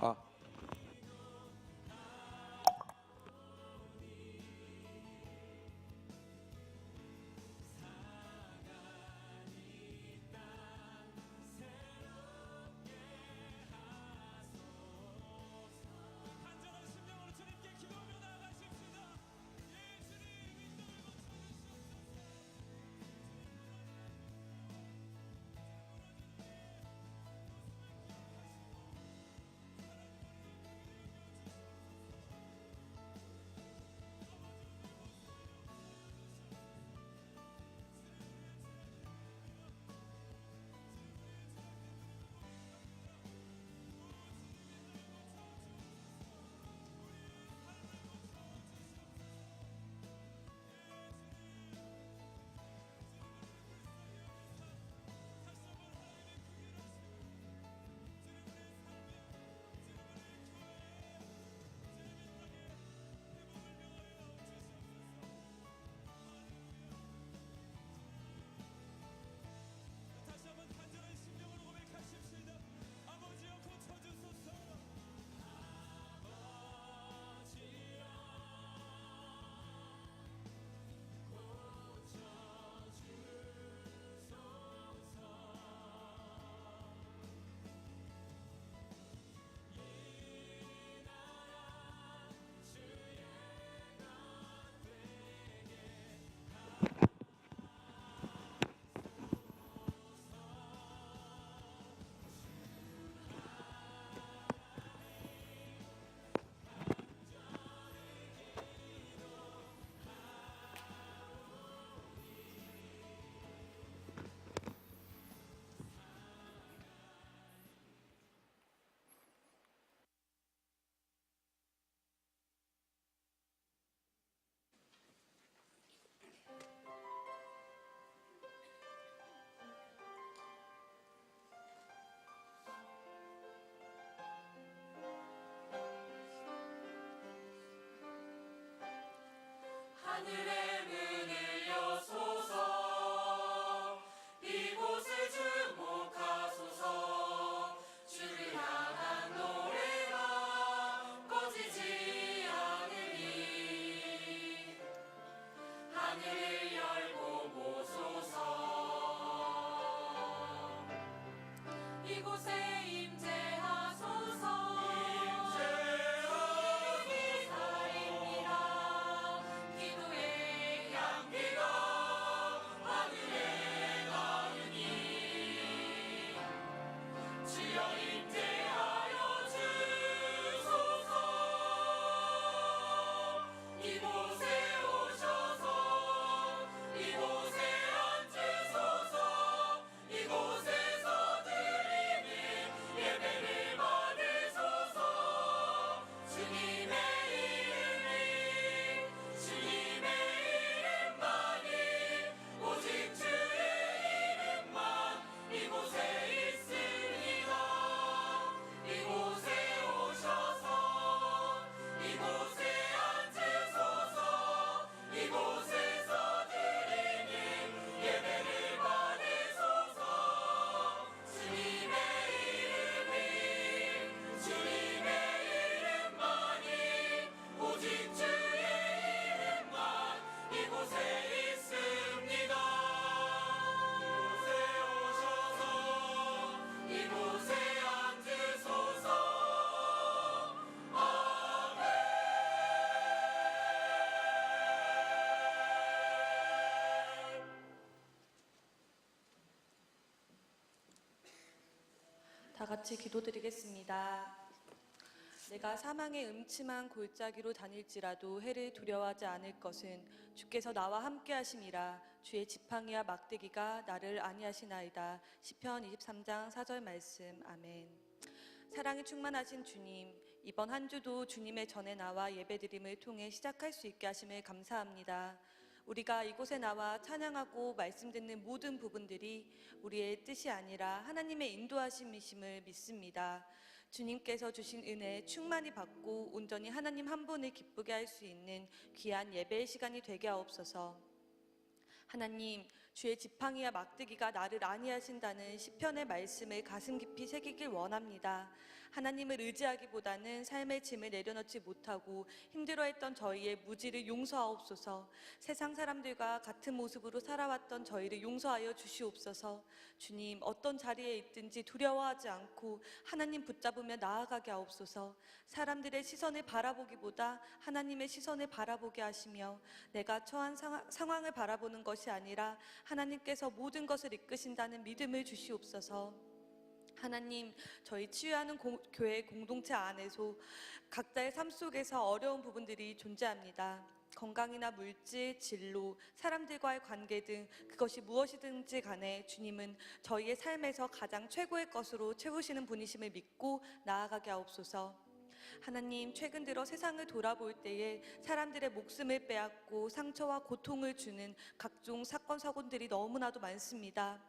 아, 간절한 심령으로 주님께 기도하며 나아가십시다. 예, 주님 인도를 다시 한번 간절한 심령으로 고백하십시다. 아버지여 고쳐주소서. 아버지여 이 나라 주의 것 되게 하늘의 문을 여소서. 이곳을 주목하소서. 주를 향한 노래가 꺼지지 않으니 하늘을 열고 보소서. 이곳에 임재하소서. 기도입니다. 기도의 향기가 하늘에 나으니 주여 임재하여 주소서. 이곳에 오셔서 이곳에 앉으소서. 이곳에서 드리는 예배를 받으소서. 주님의 이름만이 오직 주의 이름만 이곳에 있습니다. 이곳에 오셔서 이곳에 앉으소서. 이곳에서 드리는 예배를 받으소서. 주님의 이름만이 오직 주의 이름만 이곳에 있습니다. 이곳에 오셔서 이곳에 앉으소서. 아멘. 다 같이 기도드리겠습니다. 내가 사망의 음침한 골짜기로 다닐지라도 해를 두려워하지 않을 것은 주께서 나와 함께 하심이라. 주의 지팡이와 막대기가 나를 안위하시나이다. 시편 23장 4절 말씀. 아멘. 사랑이 충만하신 주님, 이번 한 주도 주님의 전에 나와 예배드림을 통해 시작할 수 있게 하심을 감사합니다. 우리가 이곳에 나와 찬양하고 말씀 듣는 모든 부분들이 우리의 뜻이 아니라 하나님의 인도하심이심을 믿습니다. 주님께서 주신 은혜 충만히 받고 온전히 하나님 한 분을 기쁘게 할 수 있는 귀한 예배의 시간이 되게 하옵소서. 하나님, 주의 지팡이와 막대기가 나를 안위하신다는 시편의 말씀을 가슴 깊이 새기길 원합니다. 하나님을 의지하기보다는 삶의 짐을 내려놓지 못하고 힘들어했던 저희의 무지를 용서하옵소서. 세상 사람들과 같은 모습으로 살아왔던 저희를 용서하여 주시옵소서. 주님, 어떤 자리에 있든지 두려워하지 않고 하나님 붙잡으며 나아가게 하옵소서. 사람들의 시선을 바라보기보다 하나님의 시선을 바라보게 하시며 내가 처한 상황을 바라보는 것이 아니라 하나님께서 모든 것을 이끄신다는 믿음을 주시옵소서. 하나님, 저희 치유하는 교회 공동체 안에서 각자의 삶 속에서 어려운 부분들이 존재합니다. 건강이나 물질, 진로, 사람들과의 관계 등 그것이 무엇이든지 간에 주님은 저희의 삶에서 가장 최고의 것으로 채우시는 분이심을 믿고 나아가게 하옵소서. 하나님, 최근 들어 세상을 돌아볼 때에 사람들의 목숨을 빼앗고 상처와 고통을 주는 각종 사건, 사고들이 너무나도 많습니다.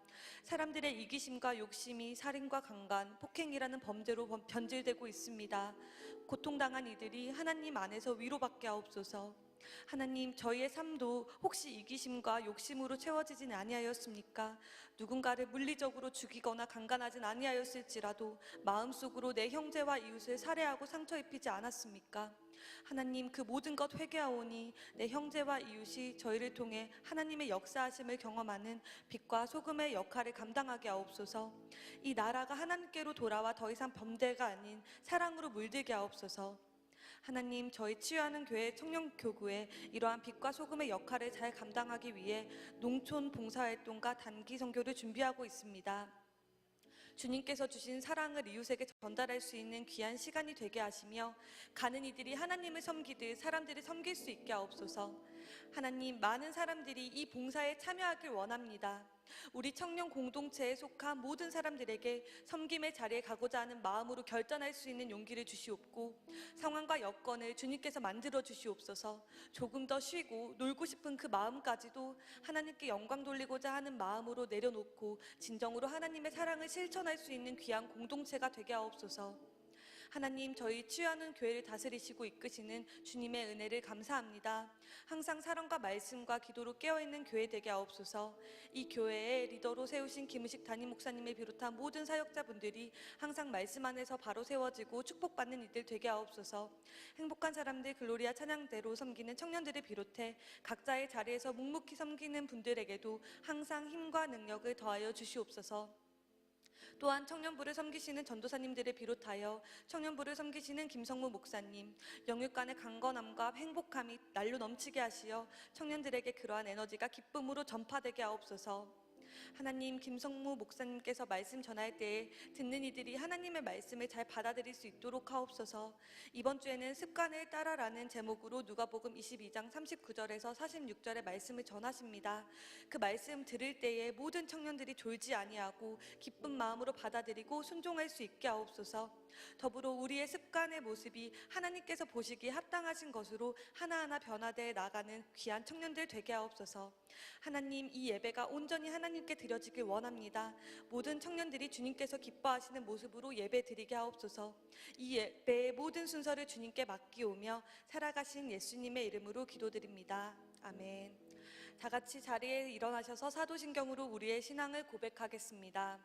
사람들의 이기심과 욕심이 살인과 강간, 폭행이라는 범죄로 변질되고 있습니다. 고통당한 이들이 하나님 안에서 위로받게 하옵소서. 하나님, 저희의 삶도 혹시 이기심과 욕심으로 채워지진 아니하였습니까? 누군가를 물리적으로 죽이거나 강간하진 아니하였을지라도 마음속으로 내 형제와 이웃을 살해하고 상처 입히지 않았습니까? 하나님, 그 모든 것 회개하오니 내 형제와 이웃이 저희를 통해 하나님의 역사하심을 경험하는 빛과 소금의 역할을 감당하게 하옵소서. 이 나라가 하나님께로 돌아와 더 이상 범죄가 아닌 사랑으로 물들게 하옵소서. 하나님, 저희 치유하는 교회 청년교구에 이러한 빛과 소금의 역할을 잘 감당하기 위해 농촌 봉사활동과 단기 선교를 준비하고 있습니다. 주님께서 주신 사랑을 이웃에게 전달할 수 있는 귀한 시간이 되게 하시며 가는 이들이 하나님을 섬기듯 사람들을 섬길 수 있게 하옵소서. 하나님, 많은 사람들이 이 봉사에 참여하길 원합니다. 우리 청년 공동체에 속한 모든 사람들에게 섬김의 자리에 가고자 하는 마음으로 결단할 수 있는 용기를 주시옵고 상황과 여건을 주님께서 만들어 주시옵소서. 조금 더 쉬고 놀고 싶은 그 마음까지도 하나님께 영광 돌리고자 하는 마음으로 내려놓고 진정으로 하나님의 사랑을 실천할 수 있는 귀한 공동체가 되게 하옵소서. 하나님, 저희 치유하는 교회를 다스리시고 이끄시는 주님의 은혜를 감사합니다. 항상 사랑과 말씀과 기도로 깨어있는 교회 되게 하옵소서. 이 교회의 리더로 세우신 김우식 담임 목사님을 비롯한 모든 사역자분들이 항상 말씀 안에서 바로 세워지고 축복받는 이들 되게 하옵소서. 행복한 사람들 글로리아 찬양대로 섬기는 청년들을 비롯해 각자의 자리에서 묵묵히 섬기는 분들에게도 항상 힘과 능력을 더하여 주시옵소서. 또한 청년부를 섬기시는 전도사님들을 비롯하여 청년부를 섬기시는 김성무 목사님, 영육간의 강건함과 행복함이 날로 넘치게 하시어 청년들에게 그러한 에너지가 기쁨으로 전파되게 하옵소서. 하나님, 김성무 목사님께서 말씀 전할 때에 듣는 이들이 하나님의 말씀을 잘 받아들일 수 있도록 하옵소서. 이번 주에는 습관을 따라라는 제목으로 누가복음 22장 39절에서 46절의 말씀을 전하십니다. 그 말씀 들을 때에 모든 청년들이 졸지 아니하고 기쁜 마음으로 받아들이고 순종할 수 있게 하옵소서. 더불어 우리의 습관의 모습이 하나님께서 보시기에 합당하신 것으로 하나하나 변화되어 나가는 귀한 청년들 되게 하옵소서. 하나님, 이 예배가 온전히 하나님께 드려지길 원합니다. 모든 청년들이 주님께서 기뻐하시는 모습으로 예배 드리게 하옵소서. 이 예배의 모든 순서를 주님께 맡기오며 살아가신 예수님의 이름으로 기도드립니다. 아멘. 다 같이 자리에 일어나셔서 사도신경으로 우리의 신앙을 고백하겠습니다.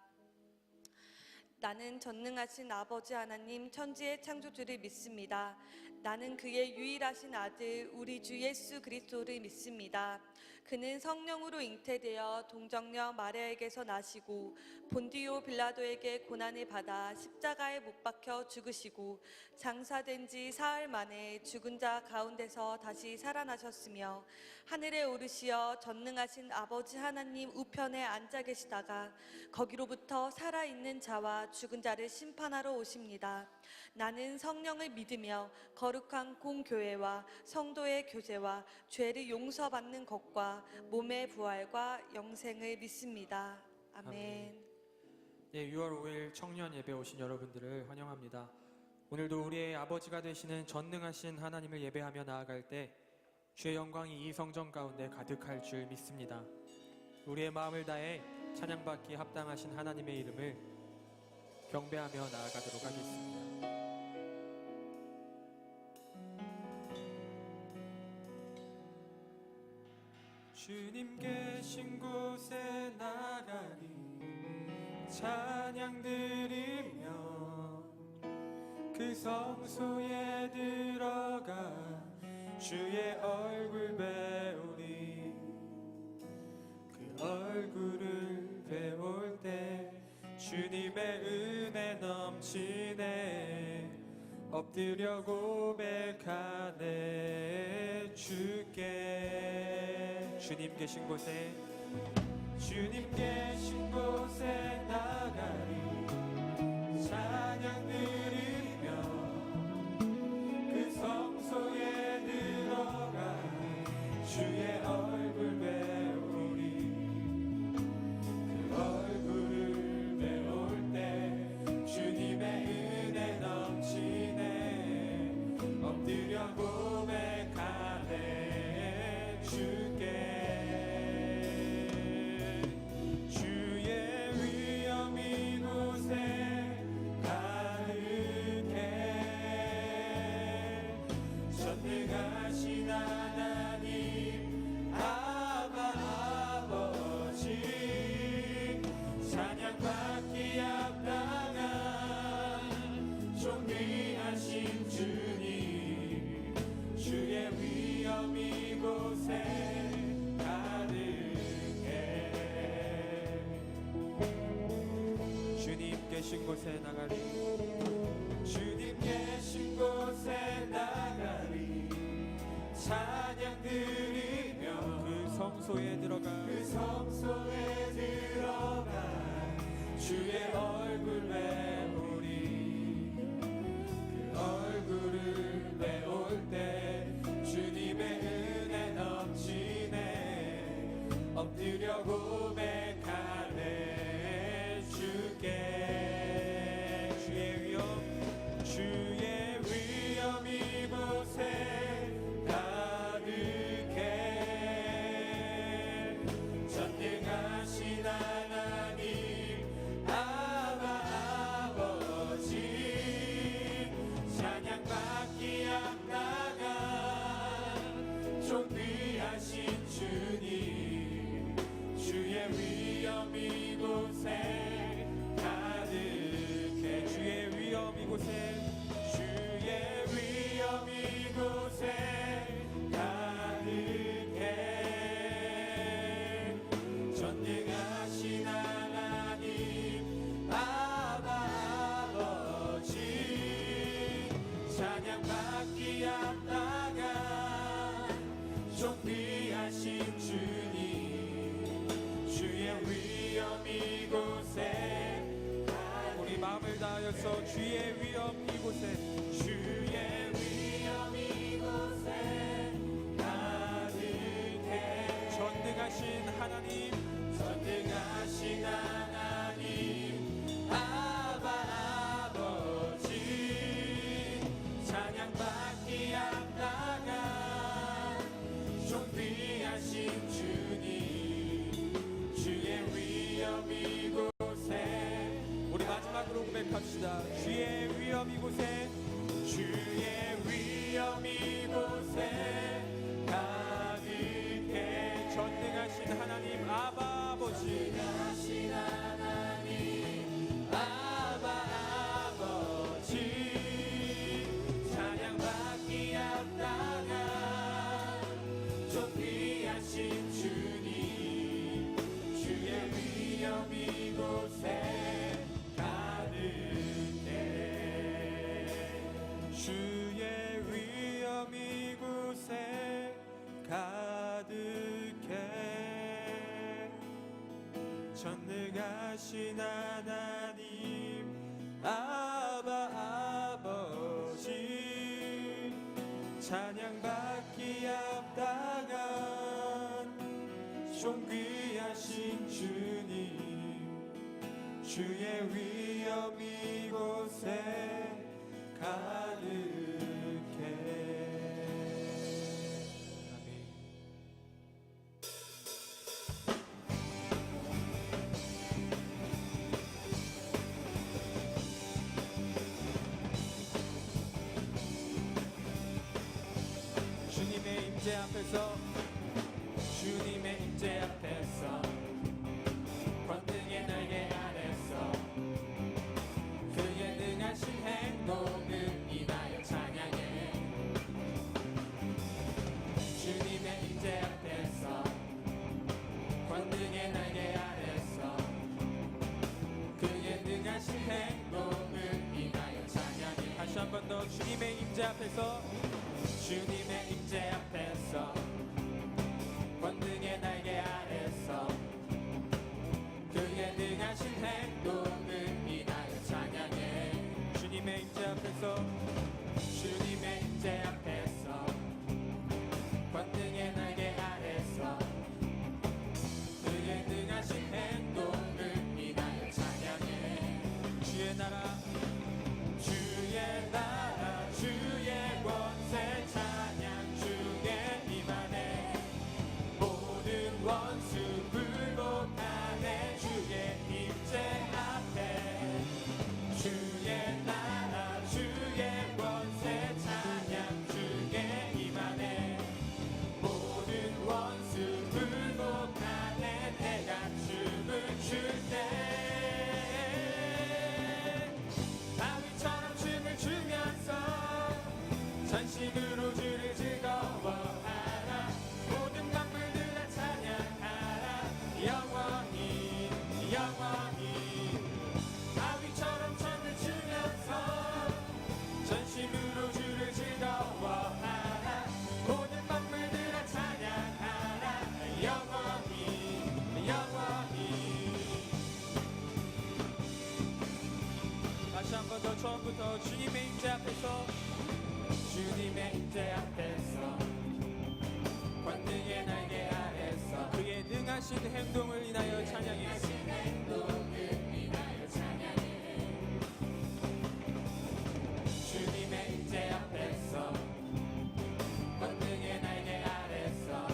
나는 전능하신 아버지 하나님 천지의 창조주를 믿습니다. 나는 그의 유일하신 아들 우리 주 예수 그리스도를 믿습니다. 그는 성령으로 잉태되어 동정녀 마리아에게서 나시고 본디오 빌라도에게 고난을 받아 십자가에 못 박혀 죽으시고 장사된 지 사흘 만에 죽은 자 가운데서 다시 살아나셨으며 하늘에 오르시어 전능하신 아버지 하나님 우편에 앉아 계시다가 거기로부터 살아있는 자와 죽은 자를 심판하러 오십니다. 나는 성령을 믿으며 거룩한 공교회와 성도의 교제와 죄를 용서받는 것과 몸의 부활과 영생을 믿습니다. 아멘. 네, 6월 5일 청년 예배 오신 여러분들을 환영합니다. 오늘도 우리의 아버지가 되시는 전능하신 하나님을 예배하며 나아갈 때 주의 영광이 이 성전 가운데 가득할 줄 믿습니다. 우리의 마음을 다해 찬양받기 합당하신 하나님의 이름을 경배하며 나아가도록 하겠습니다. 주님 계신 곳에 나가리 찬양 드리며 그 성소에 들어가 주의 얼굴 배우리 그 얼굴을 배울 때 주님의 은혜 넘치네 엎드려 고백하네 주께 주님 계신 곳에 나가리 찬양 드리며 그 성소에 들어가 주의 얼굴 배우리 그 얼굴을 배울 때 주님의 은혜 넘치네 엎드려 고백하네 주께 주의 위엄 이곳에 가득해 전능하신 하나님 아바 아버지 찬양받기 합당한 존귀하신 주님 주의 위엄 이곳에 가득해 주님 계신 곳에 나가리 주님 계신 곳에 나가리 찬양 드리며 그 성소에 들어가 주의 얼굴 배우리 그 얼굴을 배울 때 주님의 은혜 넘치네 엎드려 고백하네 주께 주의 위엄 이곳에 가득해 전능하신 하나님 아바 아버지 찬양받기 합당한 존귀하신 주님 주의 위엄 이곳에 가득해 주의 위엄 이곳에 가득해 전능하신 하나님 아바 아버지 찬양받기 합당한 존귀하신 주님 주의 위엄 이곳에 우리 마음을 다하여서 주의 위엄 이곳에 가득해 전능하신 하나님 아바 아버지 찬양받기 합당한 존귀하신 주님 주의 위엄 이곳에 우리 마지막으로 고백합시다 주의 위엄 이곳에 가득해 전능하신 하나님 아바 아버지 찬양받기 합당한 존귀하신 주님 주의 위엄 이곳에 가득해 주의 위엄 이곳에 가득해 전능하신 하나님 아바 아버지 찬양받기 합당한 존귀하신 주님 주의 위엄 이곳에 가득해 아멘. 주님의 임재 앞에서 주님의 주님의 임재 앞에서 주님의 임재 앞에서 권능의 날개 아래서 그의 능하신 행동을 인하여 찬양해. 주님의 임재 앞에서 주님의 임재 앞에서 권능의 날개 아래서 그의 능하신 행동을 인하여 찬양해. 주의 나라 주의 권세 찬양 주의 임하네. 모든 원수 굴복하네. 주의 임재 앞에 주의 나라 주의 권세 찬양 주의 임하네. 모든 원수 굴복하네. 내가 춤을 출때 전심으로 주를 즐거워하라. 모든 만물들아 찬양하라. 영원히 영원히 다윗처럼 춤을 추면서 전심으로 주를 즐거워하라. 모든 만물들아 찬양하라. 영원히 영원히. 다시 한 번 더 처음부터 주님의 임재 앞에서 주님의 임재 앞에서 권능의 날개 아래서 그의 능하신 행동을 인하여 찬양해. 주님의 임재 앞에서 권능의 날개 아래서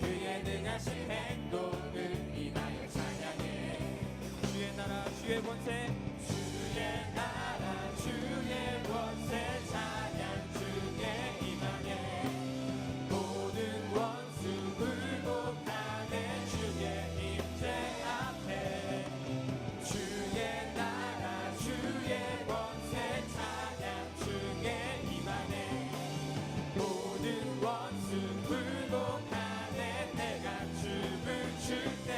그의 능하신 행동을 인하여 찬양해. 주의 나라 주의 권세 주의 나라 주의 권세 찬양 주의 임하네. 모든 원수 굴복하네. 주의 임재 앞에 주의 나라 주의 권세 찬양 주의 임하네. 모든 원수 굴복하네. 내가 춤을 출때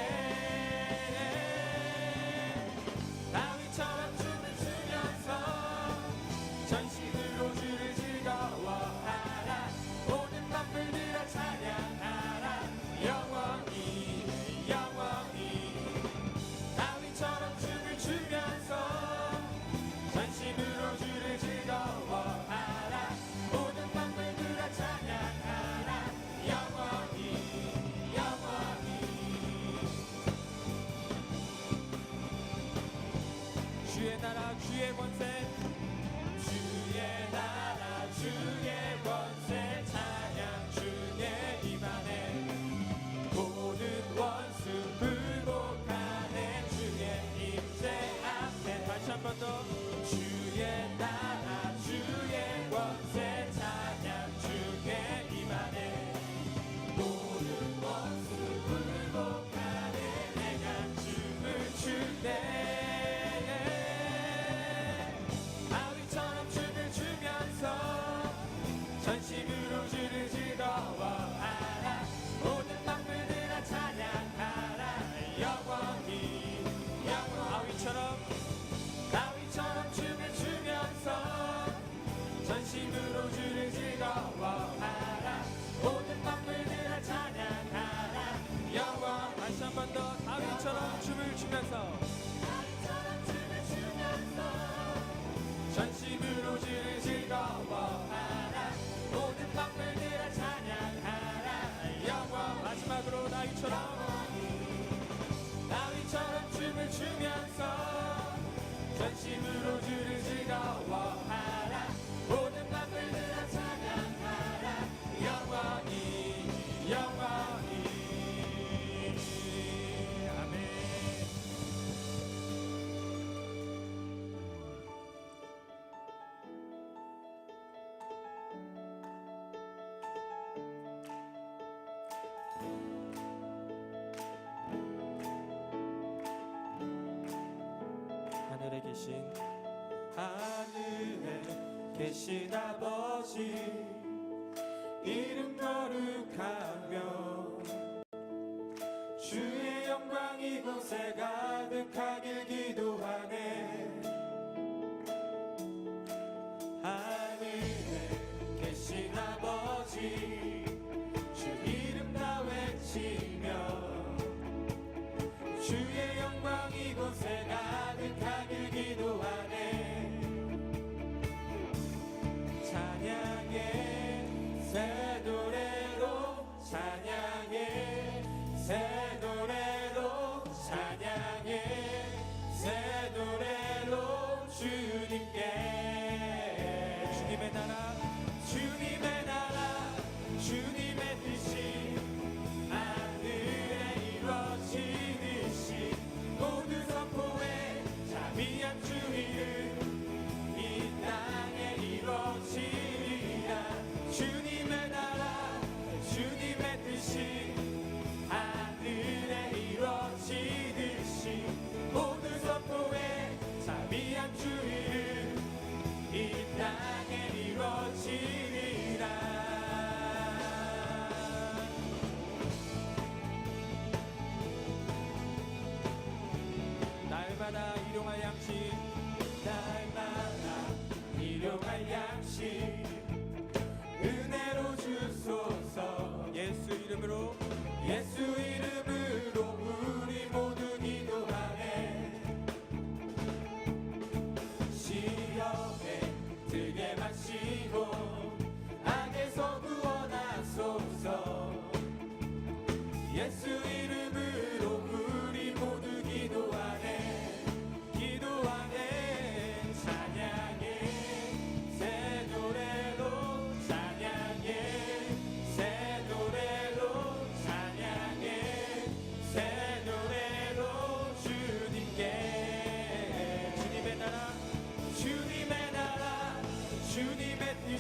전심으로 주를 즐거워하라. 모든 만물들아 찬양하라. 영원히 영원히 다윗처럼 춤을 추면서 전심으로 주를 즐거워하라. 모든 만물들아 찬양하라. 영원히 영원히. 주의 나라 주의 권세 주의 나라 주의 권세 찬양 주의 임하네. 모든 원수 굴복하네. 주의 임재 앞에 다시 한 번 더 주의 나라 주의 권세 찬양 주의 임하네. 모든 원수 굴복하네. 내가 춤을 출때 전심으로 주를 즐거워하라. 모든 만물들아 찬양하라. 영원히 영원히 다윗처럼 춤을 추면서 전심으로 주를 즐거워하라. 모든 만물들아 찬양하라. 영원 다시 한 번 더 다윗처럼 춤을 추면서 전심으로 주를 즐거워하라. 모든 만물들아 찬양하라. 영원 마지막으로 다윗처럼 춤을 추면서 전심으로 주를 즐거워하라. 모든 만물들아 찬양하라. 영원히 영원히. 아멘. 하늘에 계신 아버지 이름 거룩하며 주의 영광 이곳에 가득하길 기도하네.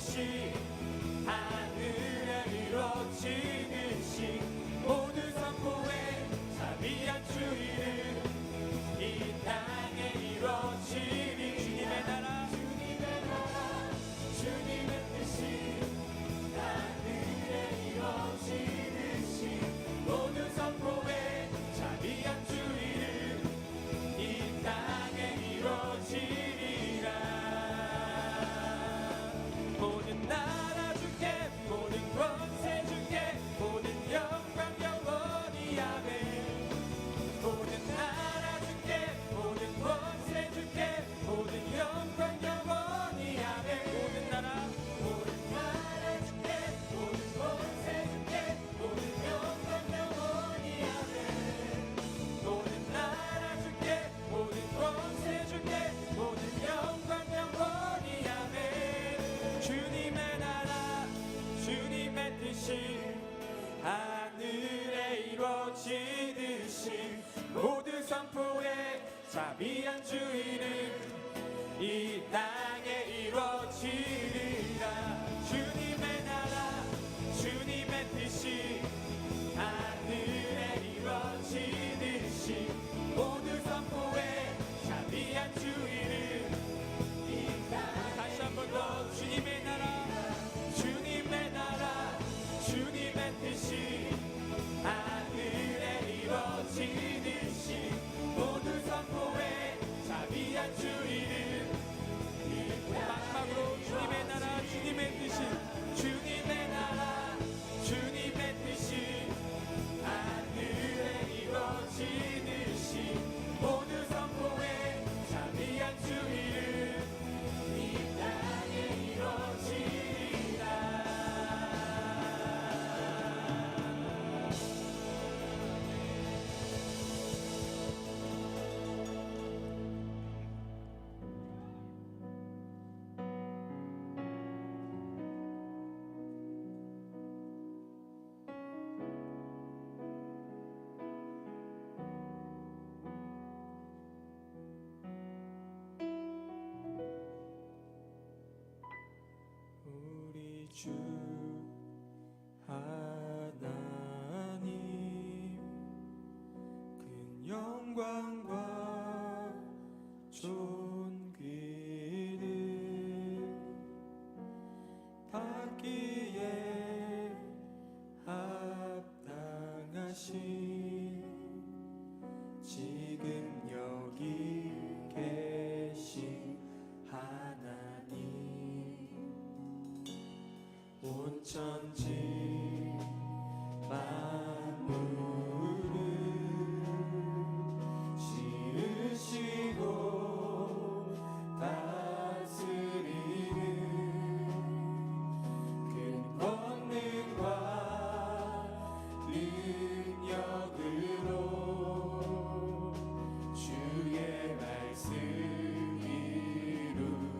뜻이 하늘에 이루어지듯이 모두 선포해 자비한 주 이름 이 땅에 이루어지리 주님의 나라 주님의 뜻이 하늘에 이루어지듯이 모두 선포해 자비한 주 이름 이 땅에 이루어지리라 모든 나라 주께 모든 권세 주께 모든 영광 영원히 아멘 모든 나라 주께 모든 권세 주께 모든 영광 영원히 아멘 모든 나라 주께 모든 권세 주께 모든 영광 영원히 아멘 모든 나라 주께 모든 권세 주께 모든 영광 영원히 아멘 주님의 나라 주님의 뜻이 하늘에 이루어지듯이 모두 선포해 자비한 주 이름 이 땅에 이루어지리라 주님의 나라 주님의 뜻이 하늘에 이루어지듯이 모두 선포해 자비한 주 이름 이 땅에 다시 한 번 더 주님의 나라 주님의 나라 주님의 뜻이 하늘에 이루어지듯이 모두 선포해 자비한 주 이름 마지막으로 주님의 나라 주님의 뜻이 주님의 나라 주님의 뜻이 하늘에 이루어지듯이 모두 선포해 자비한 주 이름 이 땅에 이루어지리라 우리 주 하나님 큰 영광과 존귀를 받기에 합당하신 지금 여기 계신 하나님 온천지 만물을 지으시고 다스리는 큰 권능과 능력으로 주의 말씀 이루시니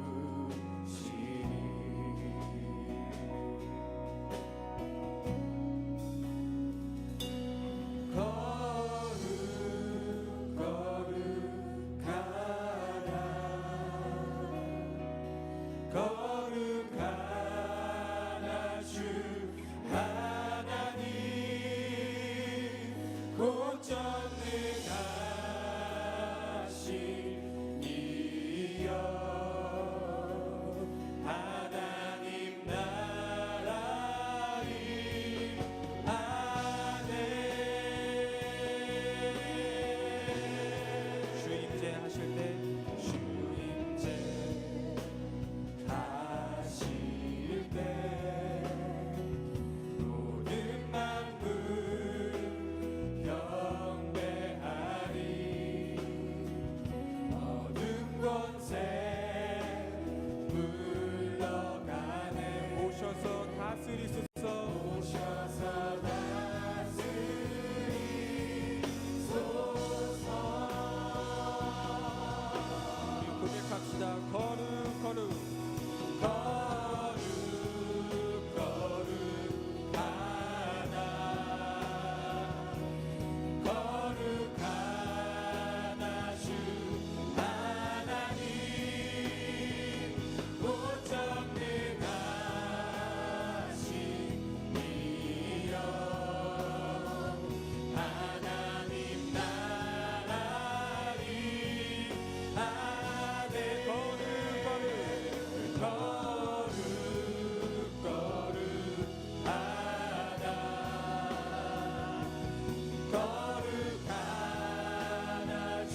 거룩하나 주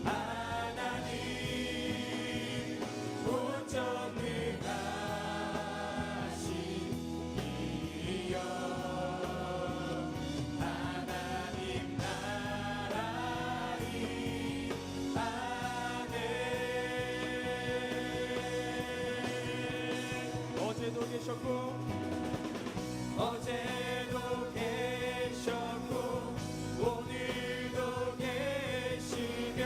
하나님 온전능하신 이여 하나님 나라이 안에 어제도 계셨고 오늘도 계시며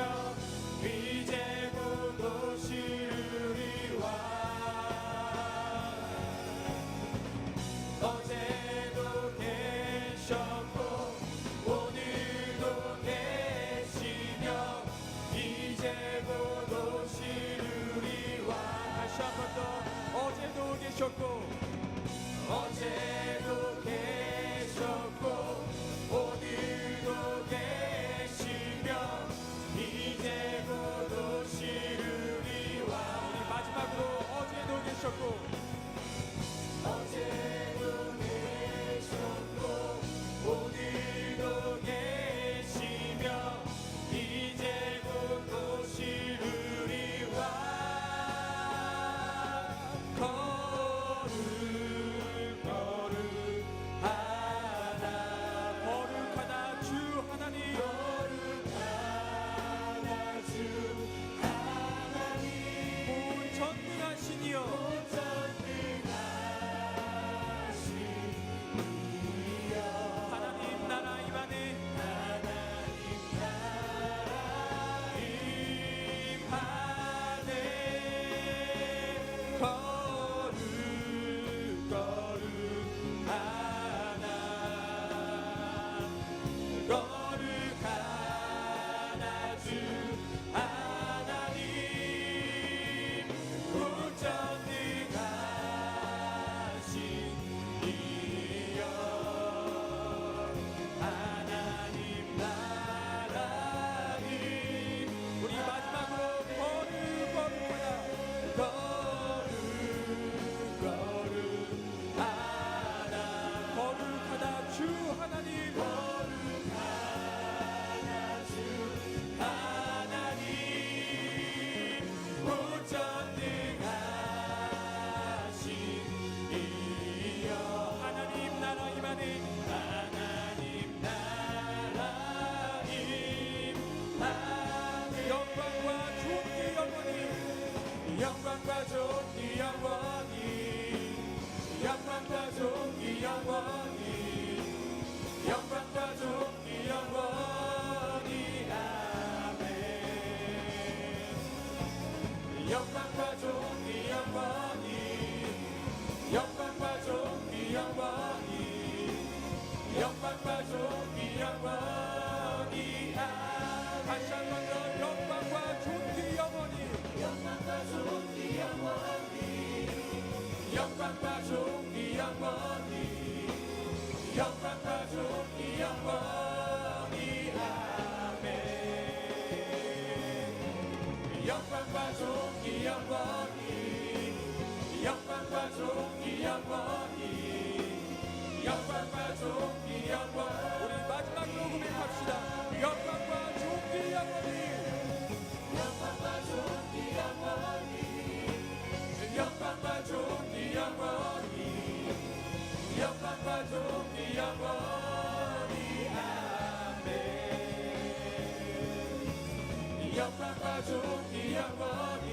이제부터 오시리와 어제도 계셨고 오늘도 계시며 이제부터 오시리와 다시 한 번 더 어제도 계셨고 오늘도 계시며 이제 곧 오시리와 우리 마지막으로 어제도 계셨고 오늘도 계시며 이제 곧 오시리와 거룩하다 주 하나님 전능하시니여 하나님 나라 임하네 거룩하나 주 하나님 온전능하신 이여 하나님 나라니 우리 마지막으로 거룩하다 주 하나님 온전능하신 이여 하나님 나라 임하네 하나님 나라 임하네 영광과 존귀 영원히 영광과 존귀 영원히 영광과 존귀 영원히 영광과 존귀 영원히 아멘 영광과 존귀 영원히 영광과 존귀 영원히 영광과 존귀 영원히 다시 한 번 더 영광과 존귀 영원히 영광과 존귀 영원히 영광과 존귀 영원히 영광과 존귀 영원히 아멘 영광과 존귀 영원히 영광과 존귀 영원히 영광과 존귀 영원히 우리 마지막으로 고백합시다 영광과 존귀 영원히 영광과 존귀 영원히 영광과 존귀 영원히 영광과 존귀 영원히 아멘 영광과 존귀 영원히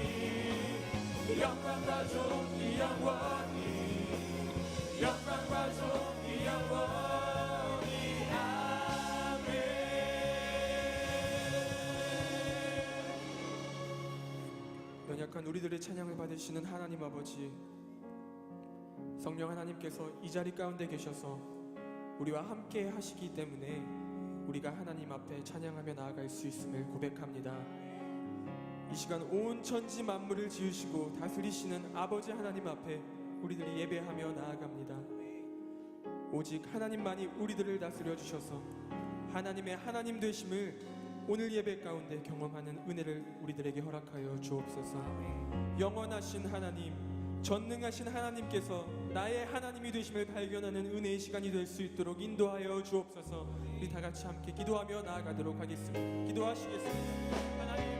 영광과 존귀 영원히 영광과 존귀 영원히 아멘 연약한 우리들의 찬양을 받으시는 하나님 아버지 성령 하나님께서 이 자리 가운데 계셔서 우리와 함께 하시기 때문에 우리가 하나님 앞에 찬양하며 나아갈 수 있음을 고백합니다. 이 시간 온 천지 만물을 지으시고 다스리시는 아버지 하나님 앞에 우리들이 예배하며 나아갑니다. 오직 하나님만이 우리들을 다스려 주셔서 하나님의 하나님 되심을 오늘 예배 가운데 경험하는 은혜를 우리들에게 허락하여 주옵소서. 영원하신 하나님, 전능하신 하나님께서 나의 하나님이 되심을 발견하는 은혜의 시간이 될 수 있도록 인도하여 주옵소서. 우리 다 같이 함께 기도하며 나아가도록 하겠습니다. 기도하시겠습니다. 하나님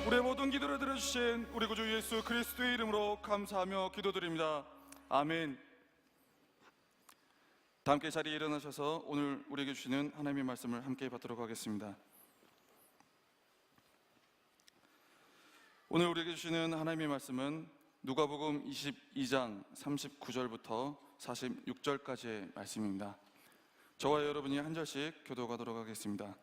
우리의 모든 기도를 들어주신 우리 구주 예수 그리스도의 이름으로 감사하며 기도드립니다. 아멘. 다 함께 자리에 일어나셔서 오늘 우리에게 주시는 하나님의 말씀을 함께 받도록 하겠습니다. 오늘 우리에게 주시는 하나님의 말씀은 누가복음 22장 39절부터 46절까지의 말씀입니다. 저와 여러분이 한 절씩 교도하도록 하겠습니다.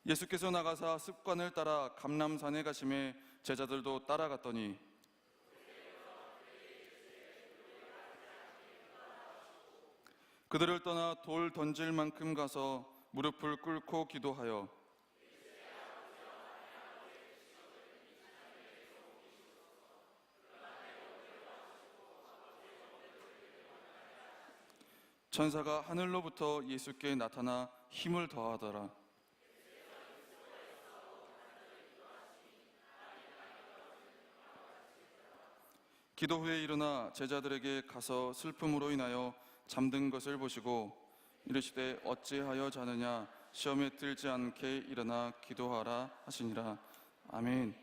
예수께서 나가사 습관을 따라 감람산에 가심에 제자들도 따라갔더니 그들을 떠나 돌 던질 만큼 가서 무릎을 꿇고 기도하여 천사가 하늘로부터 예수께 나타나 힘을 더하더라. 기도 후에 일어나 제자들에게 가서 슬픔으로 인하여 잠든 것을 보시고 이르시되 어찌하여 자느냐 시험에 들지 않게 일어나 기도하라 하시니라. 아멘.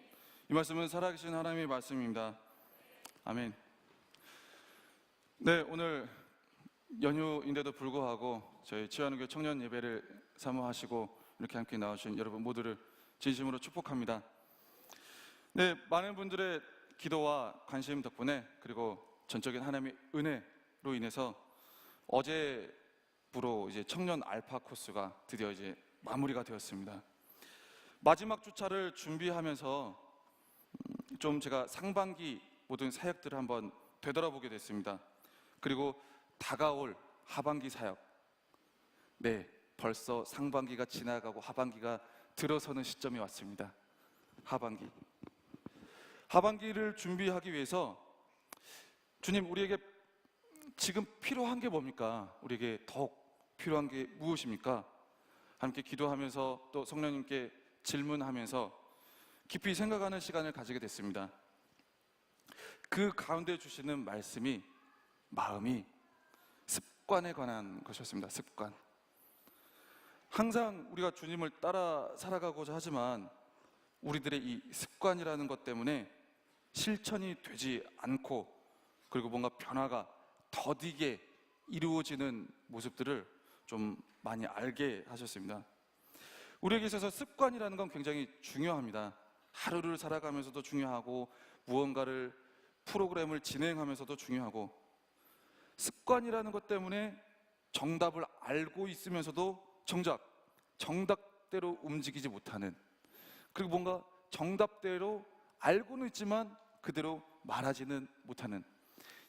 이 말씀은 살아계신 하나님의 말씀입니다. 아멘. 네, 오늘 연휴인데도 불구하고 저희 지원교회 청년 예배를 사모하시고 이렇게 함께 나오신 여러분 모두를 진심으로 축복합니다. 네, 많은 분들의 기도와 관심 덕분에 그리고 전적인 하나님의 은혜로 인해서 어제부로 이제 청년 알파 코스가 드디어 이제 마무리가 되었습니다. 마지막 주차를 준비하면서 좀 제가 상반기 모든 사역들을 한번 되돌아보게 됐습니다. 그리고 다가올 하반기 사역. 네, 벌써 상반기가 지나가고 하반기가 들어서는 시점이 왔습니다. 하반기를 준비하기 위해서 주님, 우리에게 지금 필요한 게 뭡니까? 우리에게 더욱 필요한 게 무엇입니까? 함께 기도하면서 또 성령님께 질문하면서 깊이 생각하는 시간을 가지게 됐습니다. 그 가운데 주시는 말씀이 마음이 습관에 관한 것이었습니다. 습관. 항상 우리가 주님을 따라 살아가고자 하지만 우리들의 이 습관이라는 것 때문에 실천이 되지 않고 그리고 뭔가 변화가 더디게 이루어지는 모습들을 좀 많이 알게 하셨습니다. 우리에게 있어서 습관이라는 건 굉장히 중요합니다. 하루를 살아가면서도 중요하고 무언가를 프로그램을 진행하면서도 중요하고 습관이라는 것 때문에 정답을 알고 있으면서도 정답대로 움직이지 못하는, 그리고 뭔가 정답대로 알고는 있지만 그대로 말하지는 못하는,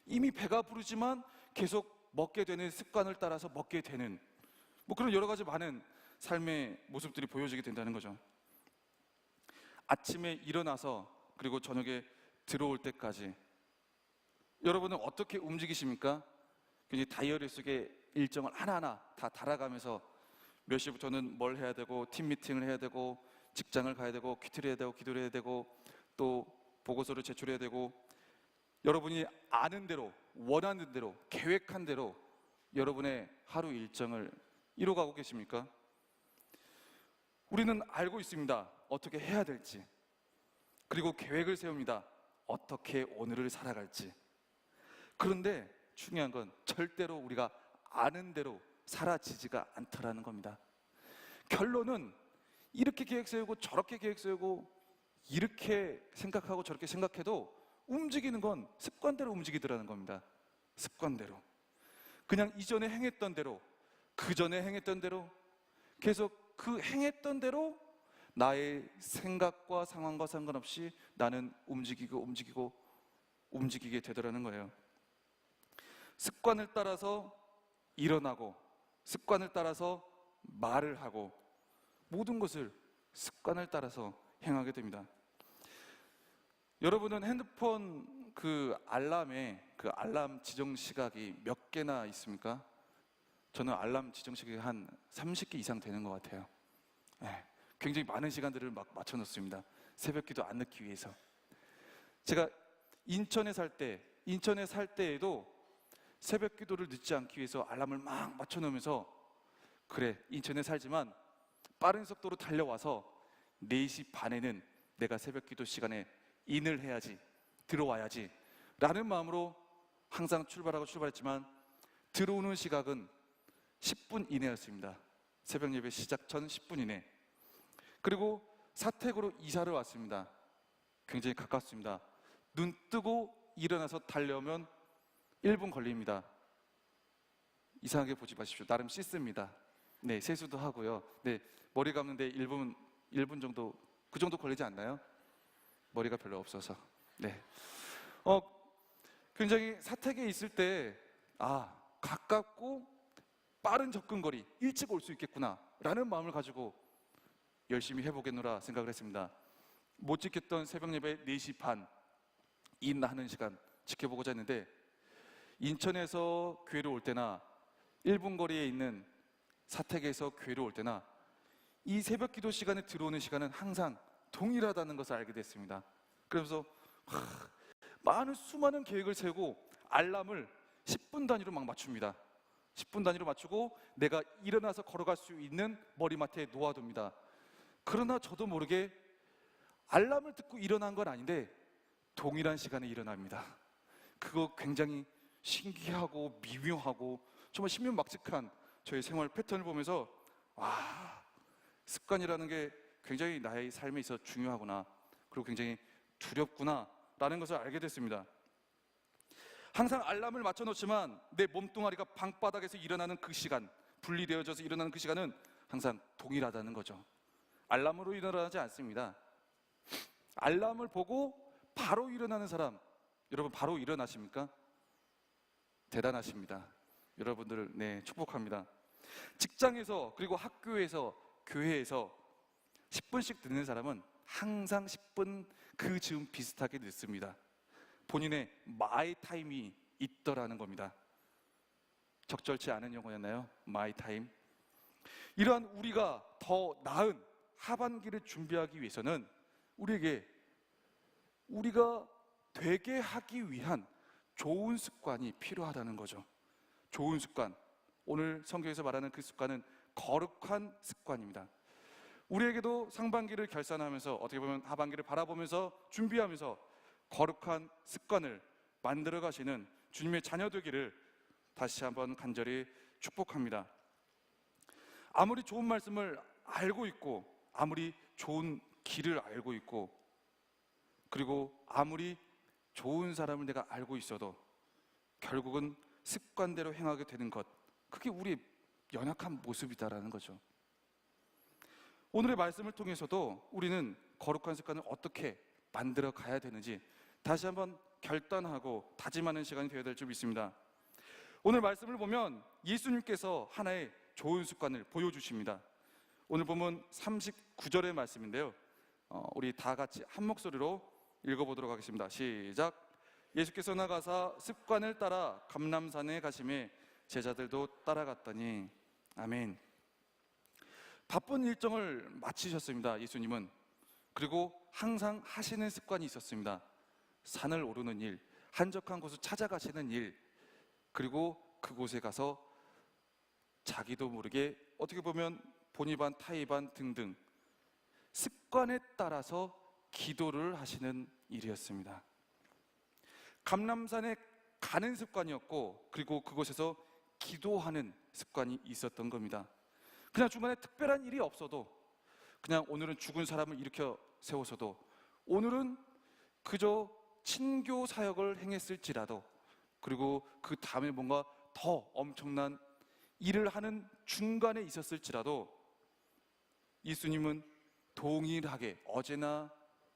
이미 배가 부르지만 계속 먹게 되는 습관을 따라서 먹게 되는 뭐 그런 여러 가지 많은 삶의 모습들이 보여지게 된다는 거죠. 아침에 일어나서 그리고 저녁에 들어올 때까지 여러분은 어떻게 움직이십니까? 굉장히 다이어리 속에 일정을 하나하나 다 달아가면서 몇 시부터는 뭘 해야 되고, 팀 미팅을 해야 되고, 직장을 가야 되고, 큐티를 해야 되고, 기도를 해야 되고, 또 보고서를 제출해야 되고, 여러분이 아는 대로, 원하는 대로, 계획한 대로 여러분의 하루 일정을 이뤄가고 계십니까? 우리는 알고 있습니다. 어떻게 해야 될지. 그리고 계획을 세웁니다. 어떻게 오늘을 살아갈지. 그런데 중요한 건 절대로 우리가 아는 대로 사라지지가 않더라는 겁니다. 결론은 이렇게 계획 세우고 저렇게 계획 세우고 이렇게 생각하고 저렇게 생각해도 움직이는 건 습관대로 움직이더라는 겁니다. 습관대로. 그냥 이전에 행했던 대로, 그 전에 행했던 대로 계속 그 행했던 대로 나의 생각과 상황과 상관없이 나는 움직이게 되더라는 거예요. 습관을 따라서 일어나고, 습관을 따라서 말을 하고, 모든 것을 습관을 따라서 행하게 됩니다. 여러분은 핸드폰 그 알람에 그 알람 지정 시각이 몇 개나 있습니까? 저는 알람 지정 시각이 한 30개 이상 되는 것 같아요. 네, 굉장히 많은 시간들을 막 맞춰 놓습니다. 새벽 기도 안 늦기 위해서. 제가 인천에 살 때에도 새벽 기도를 늦지 않기 위해서 알람을 막 맞춰 놓으면서, 그래, 인천에 살지만 빠른 속도로 달려와서 4시 반에는 내가 새벽 기도 시간에 인을 해야지, 들어와야지 라는 마음으로 항상 출발했지만 들어오는 시각은 10분 이내였습니다. 새벽 예배 시작 전 10분 이내. 그리고 사택으로 이사를 왔습니다. 굉장히 가깝습니다. 눈 뜨고 일어나서 달려오면 1분 걸립니다. 이상하게 보지 마십시오. 나름 씻습니다. 네, 세수도 하고요. 네, 머리 감는데 1분 정도, 그 정도 걸리지 않나요? 머리가 별로 없어서. 네. 굉장히 사택에 있을 때, 가깝고 빠른 접근거리, 일찍 올 수 있겠구나 라는 마음을 가지고 열심히 해보겠노라 생각을 했습니다. 못 지켰던 새벽 예배 4시 반 인하는 시간 지켜보고자 했는데, 인천에서 교회로 올 때나 1분 거리에 있는 사택에서 교회로 올 때나 이 새벽 기도 시간에 들어오는 시간은 항상 동일하다는 것을 알게 됐습니다. 그래서 수많은 계획을 세우고 알람을 10분 단위로 막 맞춥니다. 10분 단위로 맞추고 내가 일어나서 걸어갈 수 있는 머리맡에 놓아둡니다. 그러나 저도 모르게 알람을 듣고 일어난 건 아닌데 동일한 시간에 일어납니다. 그거 굉장히 신기하고 미묘하고 정말 신명막측한 저의 생활 패턴을 보면서, 습관이라는 게 굉장히 나의 삶에 있어 중요하구나, 그리고 굉장히 두렵구나 라는 것을 알게 됐습니다. 항상 알람을 맞춰 놓지만 내 몸뚱아리가 방바닥에서 일어나는 그 시간, 분리되어져서 일어나는 그 시간은 항상 동일하다는 거죠. 알람으로 일어나지 않습니다. 알람을 보고 바로 일어나는 사람, 여러분 바로 일어나십니까? 대단하십니다. 여러분들을 축복합니다. 직장에서, 그리고 학교에서, 교회에서 10분씩 듣는 사람은 항상 10분 그 즈음 비슷하게 늦습니다. 본인의 마이 타임이 있더라는 겁니다. 적절치 않은 용어였나요? 마이 타임. 이러한 우리가 더 나은 하반기를 준비하기 위해서는 우리가 되게 하기 위한 좋은 습관이 필요하다는 거죠. 좋은 습관. 오늘 성경에서 말하는 그 습관은 거룩한 습관입니다. 우리에게도 상반기를 결산하면서, 어떻게 보면 하반기를 바라보면서 준비하면서 거룩한 습관을 만들어 가시는 주님의 자녀 되기를 다시 한번 간절히 축복합니다. 아무리 좋은 말씀을 알고 있고, 아무리 좋은 길을 알고 있고, 그리고 아무리 좋은 사람을 내가 알고 있어도 결국은 습관대로 행하게 되는 것, 그게 우리의 연약한 모습이다라는 거죠. 오늘의 말씀을 통해서도 우리는 거룩한 습관을 어떻게 만들어 가야 되는지 다시 한번 결단하고 다짐하는 시간이 되어야 될 줄 믿습니다. 오늘 말씀을 보면 예수님께서 하나의 좋은 습관을 보여주십니다. 오늘 보면 39절의 말씀인데요. 우리 다 같이 한 목소리로 읽어보도록 하겠습니다. 시작. 예수께서 나가사 습관을 따라 감람산에 가심에 제자들도 따라갔더니. 아멘. 바쁜 일정을 마치셨습니다, 예수님은. 그리고 항상 하시는 습관이 있었습니다. 산을 오르는 일, 한적한 곳을 찾아가시는 일, 그리고 그곳에 가서 자기도 모르게 어떻게 보면 본의 반 타의 반 등등 습관에 따라서 기도를 하시는 일이었습니다. 감람산에 가는 습관이었고, 그리고 그곳에서 기도하는 습관이 있었던 겁니다. 그냥 중간에 특별한 일이 없어도, 그냥 오늘은 죽은 사람을 일으켜 세워서도, 오늘은 그저 친교 사역을 행했을지라도, 그리고 그 다음에 뭔가 더 엄청난 일을 하는 중간에 있었을지라도 예수님은 동일하게 어제나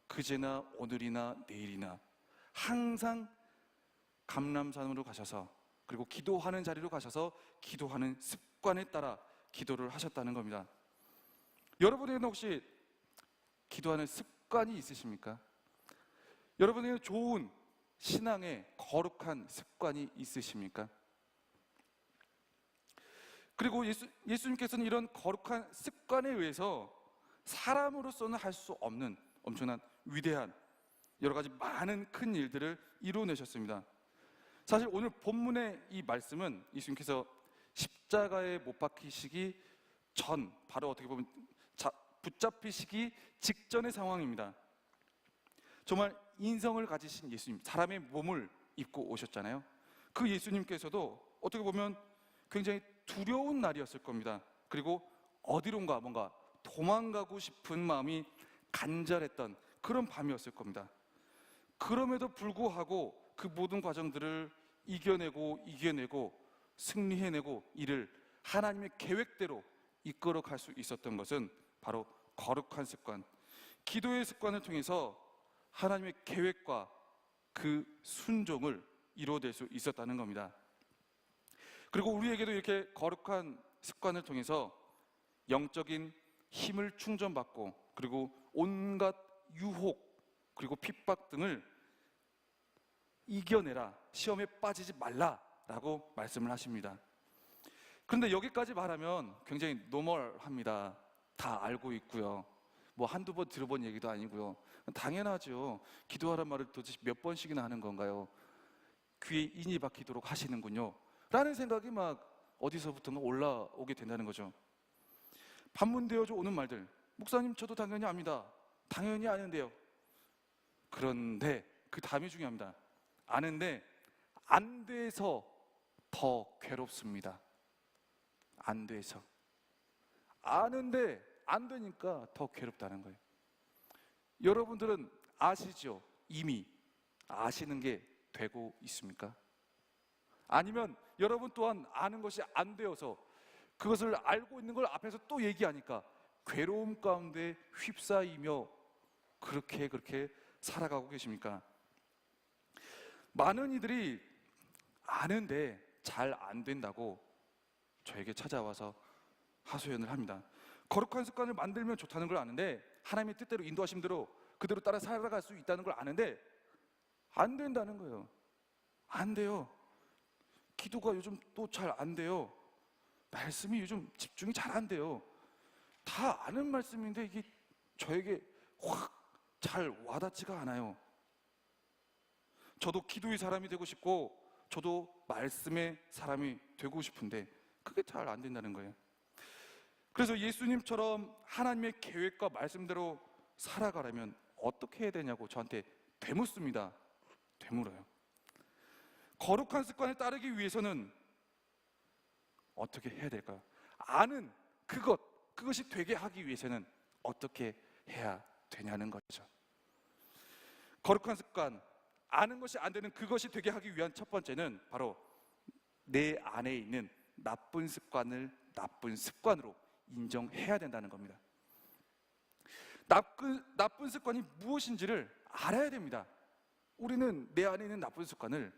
그제나 오늘이나 내일이나 항상 감람산으로 가셔서, 그리고 기도하는 자리로 가셔서 기도하는 습관에 따라 기도를 하셨다는 겁니다. 여러분에게는 혹시 기도하는 습관이 있으십니까? 여러분에게는 좋은 신앙의 거룩한 습관이 있으십니까? 그리고 예수님께서는 이런 거룩한 습관에 의해서 사람으로서는 할 수 없는 엄청난 위대한 여러 가지 많은 큰 일들을 이루어내셨습니다. 사실 오늘 본문의 이 말씀은 예수님께서 십자가에 못 박히시기 전, 바로 어떻게 보면 붙잡히시기 직전의 상황입니다. 정말 인성을 가지신 예수님, 사람의 몸을 입고 오셨잖아요. 그 예수님께서도 어떻게 보면 굉장히 두려운 날이었을 겁니다. 그리고 어디론가 뭔가 도망가고 싶은 마음이 간절했던 그런 밤이었을 겁니다. 그럼에도 불구하고 그 모든 과정들을 이겨내고 승리해내고 이를 하나님의 계획대로 이끌어갈 수 있었던 것은 바로 거룩한 습관, 기도의 습관을 통해서 하나님의 계획과 그 순종을 이루어낼 수 있었다는 겁니다. 그리고 우리에게도 이렇게 거룩한 습관을 통해서 영적인 힘을 충전받고, 그리고 온갖 유혹, 그리고 핍박 등을 이겨내라, 시험에 빠지지 말라라고 말씀을 하십니다. 그런데 여기까지 말하면 굉장히 노멀합니다. 다 알고 있고요. 뭐 한두 번 들어본 얘기도 아니고요. 당연하죠. 기도하란 말을 도대체 몇 번씩이나 하는 건가요? 귀에 인이 박히도록 하시는군요 라는 생각이 막 어디서부턴가 올라오게 된다는 거죠. 반문되어져 오는 말들, 목사님 저도 당연히 압니다. 당연히 아는데요. 그런데 그 다음이 중요합니다. 아는데 안 돼서 더 괴롭습니다. 안 돼서. 아는데 안 되니까 더 괴롭다는 거예요. 여러분들은 아시죠? 이미 아시는 게 되고 있습니까? 아니면 여러분 또한 아는 것이 안 되어서 그것을 알고 있는 걸 앞에서 또 얘기하니까 괴로움 가운데 휩싸이며 그렇게 살아가고 계십니까? 많은 이들이 아는데 잘 안 된다고 저에게 찾아와서 하소연을 합니다. 거룩한 습관을 만들면 좋다는 걸 아는데, 하나님의 뜻대로 인도하신 대로 그대로 따라 살아갈 수 있다는 걸 아는데 안 된다는 거예요. 안 돼요. 기도가 요즘 또 잘 안 돼요. 말씀이 요즘 집중이 잘 안 돼요. 다 아는 말씀인데 이게 저에게 확 잘 와닿지가 않아요. 저도 기도의 사람이 되고 싶고 저도 말씀의 사람이 되고 싶은데 그게 잘 안 된다는 거예요. 그래서 예수님처럼 하나님의 계획과 말씀대로 살아가려면 어떻게 해야 되냐고 저한테 되묻습니다. 되물어요. 거룩한 습관을 따르기 위해서는 어떻게 해야 될까요? 아는 그것이 되게 하기 위해서는 어떻게 해야 되냐는 거죠. 거룩한 습관, 아는 것이 안 되는 그것이 되게 하기 위한 첫 번째는 바로 내 안에 있는 나쁜 습관을 나쁜 습관으로 인정해야 된다는 겁니다. 나쁜 습관이 무엇인지를 알아야 됩니다. 우리는 내 안에 있는 나쁜 습관을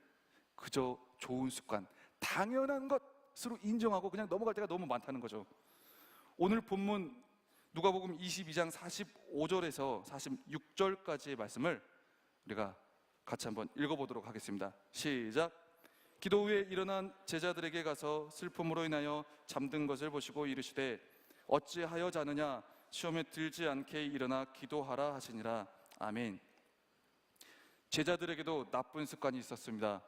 그저 좋은 습관, 당연한 것으로 인정하고 그냥 넘어갈 때가 너무 많다는 거죠. 오늘 본문 누가복음 22장 45절에서 46절까지의 말씀을 우리가 같이 한번 읽어보도록 하겠습니다. 시작. 기도 후에 일어난 제자들에게 가서 슬픔으로 인하여 잠든 것을 보시고 이르시되 어찌하여 자느냐 시험에 들지 않게 일어나 기도하라 하시니라. 아멘. 제자들에게도 나쁜 습관이 있었습니다.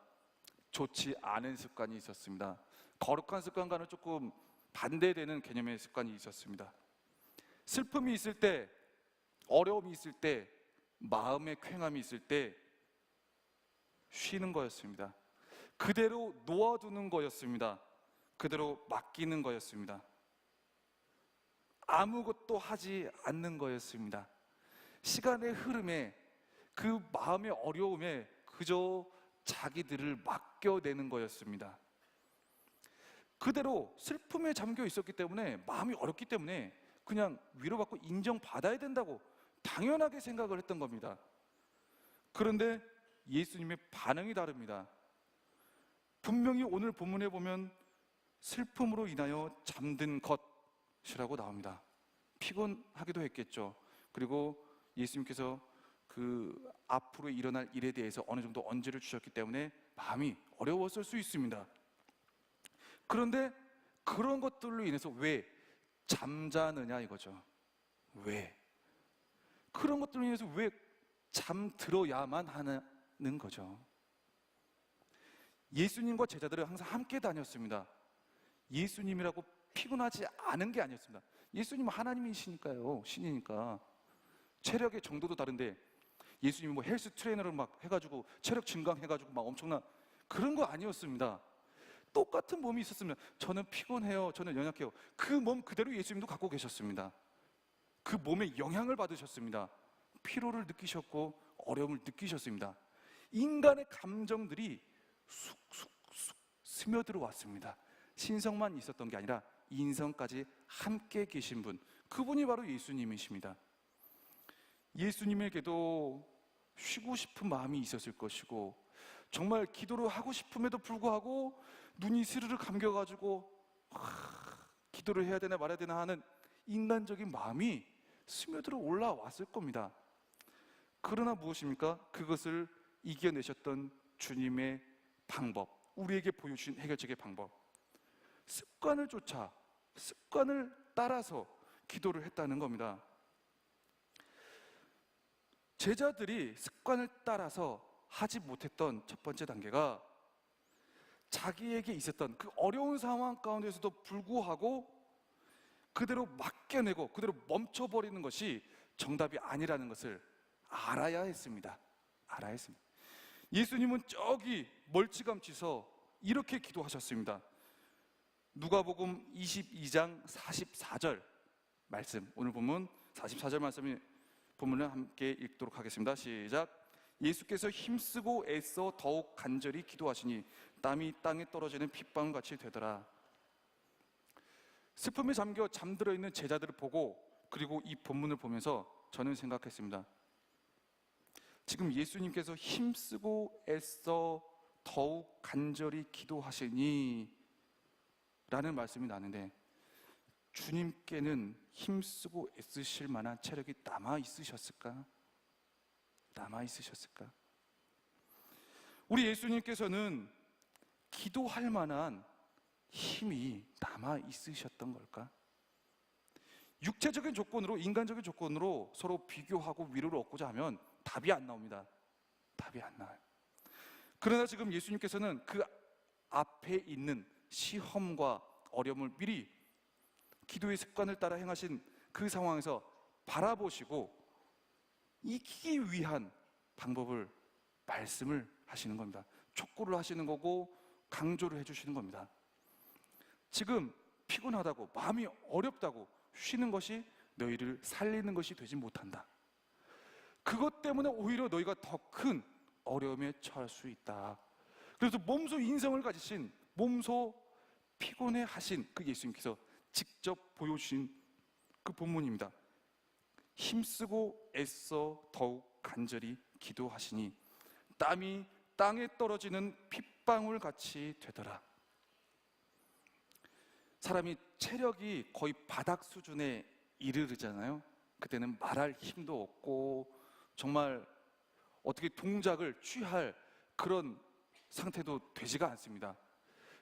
좋지 않은 습관이 있었습니다. 거룩한 습관과는 조금 반대되는 개념의 습관이 있었습니다. 슬픔이 있을 때, 어려움이 있을 때, 마음의 쾌감이 있을 때 쉬는 거였습니다. 그대로 놓아두는 거였습니다. 그대로 맡기는 거였습니다. 아무것도 하지 않는 거였습니다. 시간의 흐름에 그 마음의 어려움에 그저 자기들을 맡겨내는 거였습니다. 그대로 슬픔에 잠겨 있었기 때문에, 마음이 어렵기 때문에 그냥 위로받고 인정받아야 된다고 당연하게 생각을 했던 겁니다. 그런데 예수님의 반응이 다릅니다. 분명히 오늘 본문에 보면 슬픔으로 인하여 잠든 것이라고 나옵니다. 피곤하기도 했겠죠. 그리고 예수님께서 그 앞으로 일어날 일에 대해서 어느 정도 언지를 주셨기 때문에 마음이 어려웠을 수 있습니다. 그런데 그런 것들로 인해서 왜 잠자느냐 이거죠. 왜? 그런 것들로 인해서 왜 잠들어야만 하는 거죠. 예수님과 제자들은 항상 함께 다녔습니다. 예수님이라고 피곤하지 않은 게 아니었습니다. 예수님은 하나님이시니까요. 신이니까. 체력의 정도도 다른데 예수님이 뭐 헬스 트레이너를 막 해가지고 체력 증강해가지고 막 엄청난 그런 거 아니었습니다. 똑같은 몸이 있었으면 저는 피곤해요, 저는 연약해요. 그 몸 그대로 예수님도 갖고 계셨습니다. 그 몸에 영향을 받으셨습니다. 피로를 느끼셨고 어려움을 느끼셨습니다. 인간의 감정들이 쑥쑥쑥 스며들어 왔습니다. 신성만 있었던 게 아니라 인성까지 함께 계신 분, 그분이 바로 예수님이십니다. 예수님에게도 쉬고 싶은 마음이 있었을 것이고, 정말 기도를 하고 싶음에도 불구하고 눈이 스르르 감겨가지고 기도를 해야 되나 말아야 되나 하는 인간적인 마음이 스며들어 올라왔을 겁니다. 그러나 무엇입니까? 그것을 이겨내셨던 주님의 방법, 우리에게 보여주신 해결책의 방법, 습관을 쫓아, 습관을 따라서 기도를 했다는 겁니다. 제자들이 습관을 따라서 하지 못했던 첫 번째 단계가 자기에게 있었던 그 어려운 상황 가운데서도 불구하고 그대로 맡겨내고 그대로 멈춰버리는 것이 정답이 아니라는 것을 알아야 했습니다. 알아야 했습니다. 예수님은 저기 멀찌감치서 이렇게 기도하셨습니다. 누가복음 22장 44절 말씀, 오늘 본문 44절 말씀이 본문을 함께 읽도록 하겠습니다. 시작. 예수께서 힘쓰고 애써 더욱 간절히 기도하시니 땀이 땅에 떨어지는 핏방울같이 되더라. 슬픔에 잠겨 잠들어 있는 제자들을 보고, 그리고 이 본문을 보면서 저는 생각했습니다. 지금 예수님께서 힘쓰고 애써 더욱 간절히 기도하시니 라는 말씀이 나는데, 주님께는 힘쓰고 애쓰실 만한 체력이 남아 있으셨을까? 남아 있으셨을까? 우리 예수님께서는 기도할 만한 힘이 남아 있으셨던 걸까? 육체적인 조건으로, 인간적인 조건으로 서로 비교하고 위로를 얻고자 하면 답이 안 나옵니다. 답이 안 나와요. 그러나 지금 예수님께서는 그 앞에 있는 시험과 어려움을 미리 기도의 습관을 따라 행하신 그 상황에서 바라보시고 이기기 위한 방법을 말씀을 하시는 겁니다. 촉구를 하시는 거고 강조를 해주시는 겁니다. 지금 피곤하다고, 마음이 어렵다고 쉬는 것이 너희를 살리는 것이 되지 못한다. 그것 때문에 오히려 너희가 더 큰 어려움에 처할 수 있다. 그래서 몸소 인성을 가지신, 몸소 피곤해 하신 그 예수님께서 직접 보여주신 그 본문입니다. 힘쓰고 애써 더욱 간절히 기도하시니 땀이 땅에 떨어지는 핏방울 같이 되더라. 사람이 체력이 거의 바닥 수준에 이르르잖아요. 그때는 말할 힘도 없고 정말 어떻게 동작을 취할 그런 상태도 되지가 않습니다.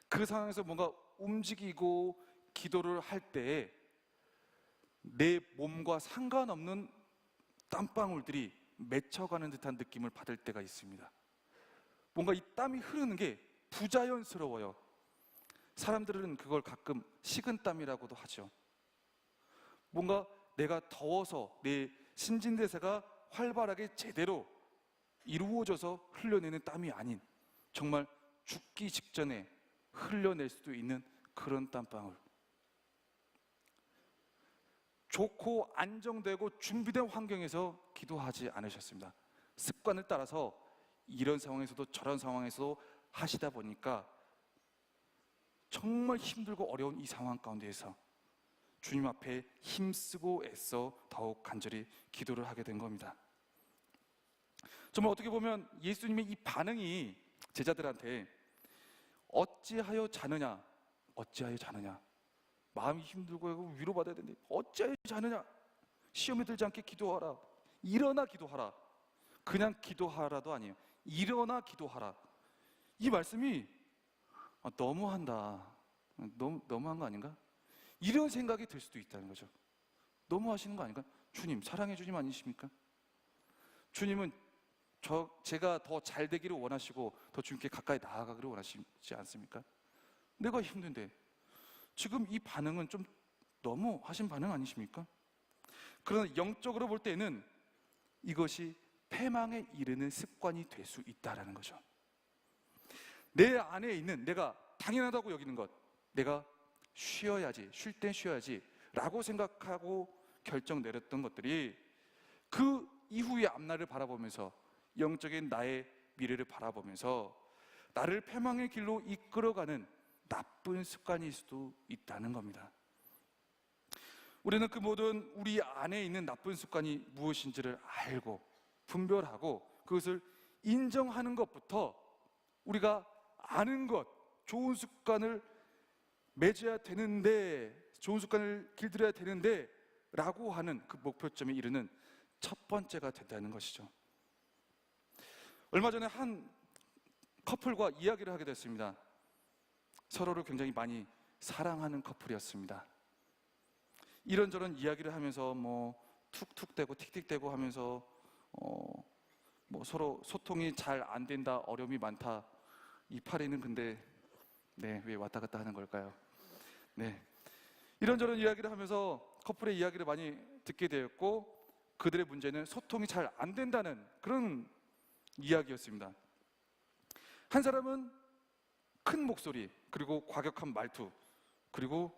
그 상황에서 뭔가 움직이고 기도를 할 때 내 몸과 상관없는 땀방울들이 맺혀가는 듯한 느낌을 받을 때가 있습니다. 뭔가 이 땀이 흐르는 게 부자연스러워요. 사람들은 그걸 가끔 식은땀이라고도 하죠. 뭔가 내가 더워서 내 신진대사가 활발하게 제대로 이루어져서 흘려내는 땀이 아닌 정말 죽기 직전에 흘려낼 수도 있는 그런 땀방울. 좋고 안정되고 준비된 환경에서 기도하지 않으셨습니다. 습관을 따라서 이런 상황에서도 저런 상황에서도 하시다 보니까 정말 힘들고 어려운 이 상황 가운데에서 주님 앞에 힘쓰고 애써 더욱 간절히 기도를 하게 된 겁니다. 정말 어떻게 보면 예수님의 이 반응이 제자들한테 어찌하여 자느냐, 어찌하여 자느냐, 마음이 힘들고 위로받아야 되는데 어찌하여 자느냐, 시험에 들지 않게 기도하라, 일어나 기도하라. 그냥 기도하라도 아니에요. 일어나 기도하라. 이 말씀이 너무한다, 너무한 거 아닌가? 이런 생각이 들 수도 있다는 거죠. 너무 하시는 거 아닌가? 주님, 사랑의 주님 아니십니까? 주님은 제가 더 잘 되기를 원하시고 더 주님께 가까이 나아가기를 원하시지 않습니까? 내가 힘든데 지금 이 반응은 좀 너무 하신 반응 아니십니까? 그러나 영적으로 볼 때는 이것이 패망에 이르는 습관이 될 수 있다는 거죠. 내 안에 있는 내가 당연하다고 여기는 것, 내가 쉬어야지, 쉴 땐 쉬어야지 라고 생각하고 결정 내렸던 것들이 그 이후의 앞날을 바라보면서 영적인 나의 미래를 바라보면서 나를 패망의 길로 이끌어가는 나쁜 습관일 수도 있다는 겁니다. 우리는 그 모든 우리 안에 있는 나쁜 습관이 무엇인지를 알고 분별하고 그것을 인정하는 것부터 우리가 아는 것, 좋은 습관을 맺어야 되는데, 좋은 습관을 길들여야 되는데 라고 하는 그 목표점에 이르는 첫 번째가 된다는 것이죠. 얼마 전에 한 커플과 이야기를 하게 됐습니다. 서로를 굉장히 많이 사랑하는 커플이었습니다. 이런저런 이야기를 하면서 툭툭대고 틱틱대고 하면서 서로 소통이 잘 안 된다, 어려움이 많다. 이 파리는 근데 왜 왔다 갔다 하는 걸까요? 이런저런 이야기를 하면서 커플의 이야기를 많이 듣게 되었고 그들의 문제는 소통이 잘 안 된다는 그런 이야기였습니다. 한 사람은 큰 목소리, 그리고 과격한 말투, 그리고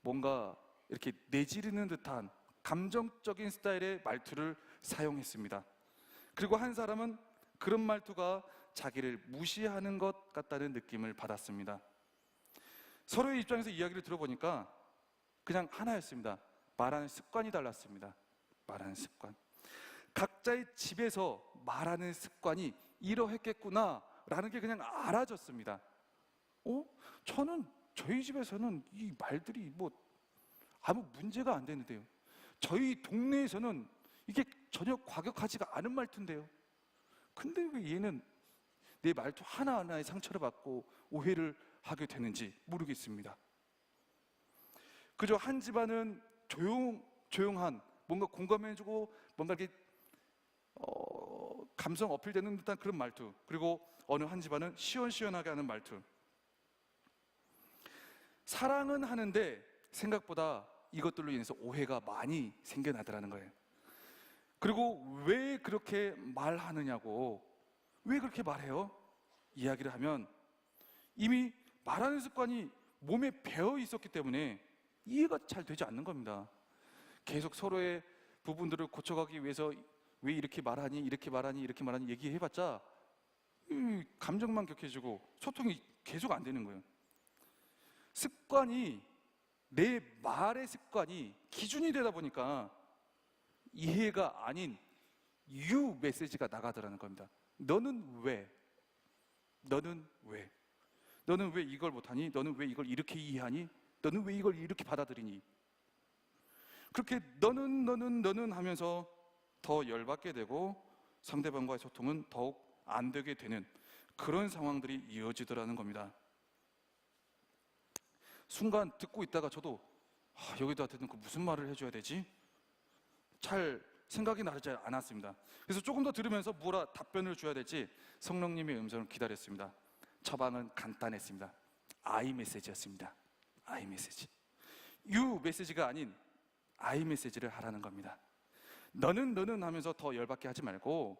뭔가 이렇게 내지르는 듯한 감정적인 스타일의 말투를 사용했습니다. 그리고 한 사람은 그런 말투가 자기를 무시하는 것 같다는 느낌을 받았습니다. 서로의 입장에서 이야기를 들어보니까 그냥 하나였습니다. 말하는 습관이 달랐습니다. 말하는 습관. 각자의 집에서 말하는 습관이 이러했겠구나 라는 게 그냥 알아졌습니다. 저희 집에서는 이 말들이 아무 문제가 안 되는데요. 저희 동네에서는 이게 전혀 과격하지가 않은 말투인데요. 근데 왜 얘는 내 말투 하나하나에 상처를 받고 오해를 하게 되는지 모르겠습니다. 그저 한 집안은 조용한, 뭔가 공감해주고 뭔가 이렇게 감성 어필되는 듯한 그런 말투, 그리고 어느 한 집안은 시원시원하게 하는 말투. 사랑은 하는데 생각보다 이것들로 인해서 오해가 많이 생겨나더라는 거예요. 그리고 왜 그렇게 말하느냐고, 왜 그렇게 말해요? 이야기를 하면 이미 말하는 습관이 몸에 배어 있었기 때문에 이해가 잘 되지 않는 겁니다. 계속 서로의 부분들을 고쳐가기 위해서 왜 이렇게 말하니, 이렇게 말하니, 이렇게 말하니 얘기해봤자 감정만 격해지고 소통이 계속 안 되는 거예요. 습관이, 내 말의 습관이 기준이 되다 보니까 이해가 아닌 유 메시지가 나가더라는 겁니다. 너는 왜? 너는 왜? 너는 왜 이걸 못하니? 너는 왜 이걸 이렇게 이해하니? 너는 왜 이걸 이렇게 받아들이니? 그렇게 너는 하면서 더 열받게 되고 상대방과의 소통은 더욱 안 되게 되는 그런 상황들이 이어지더라는 겁니다. 순간 듣고 있다가 저도 여기다 대놓고 무슨 말을 해줘야 되지? 잘 생각이 나지 않았습니다. 그래서 조금 더 들으면서 뭐라 답변을 줘야 될지 성령님의 음성을 기다렸습니다. 처방은 간단했습니다. I 메시지였습니다. I 메시지. You 메시지가 아닌 I 메시지를 하라는 겁니다. 너는 하면서 더 열받게 하지 말고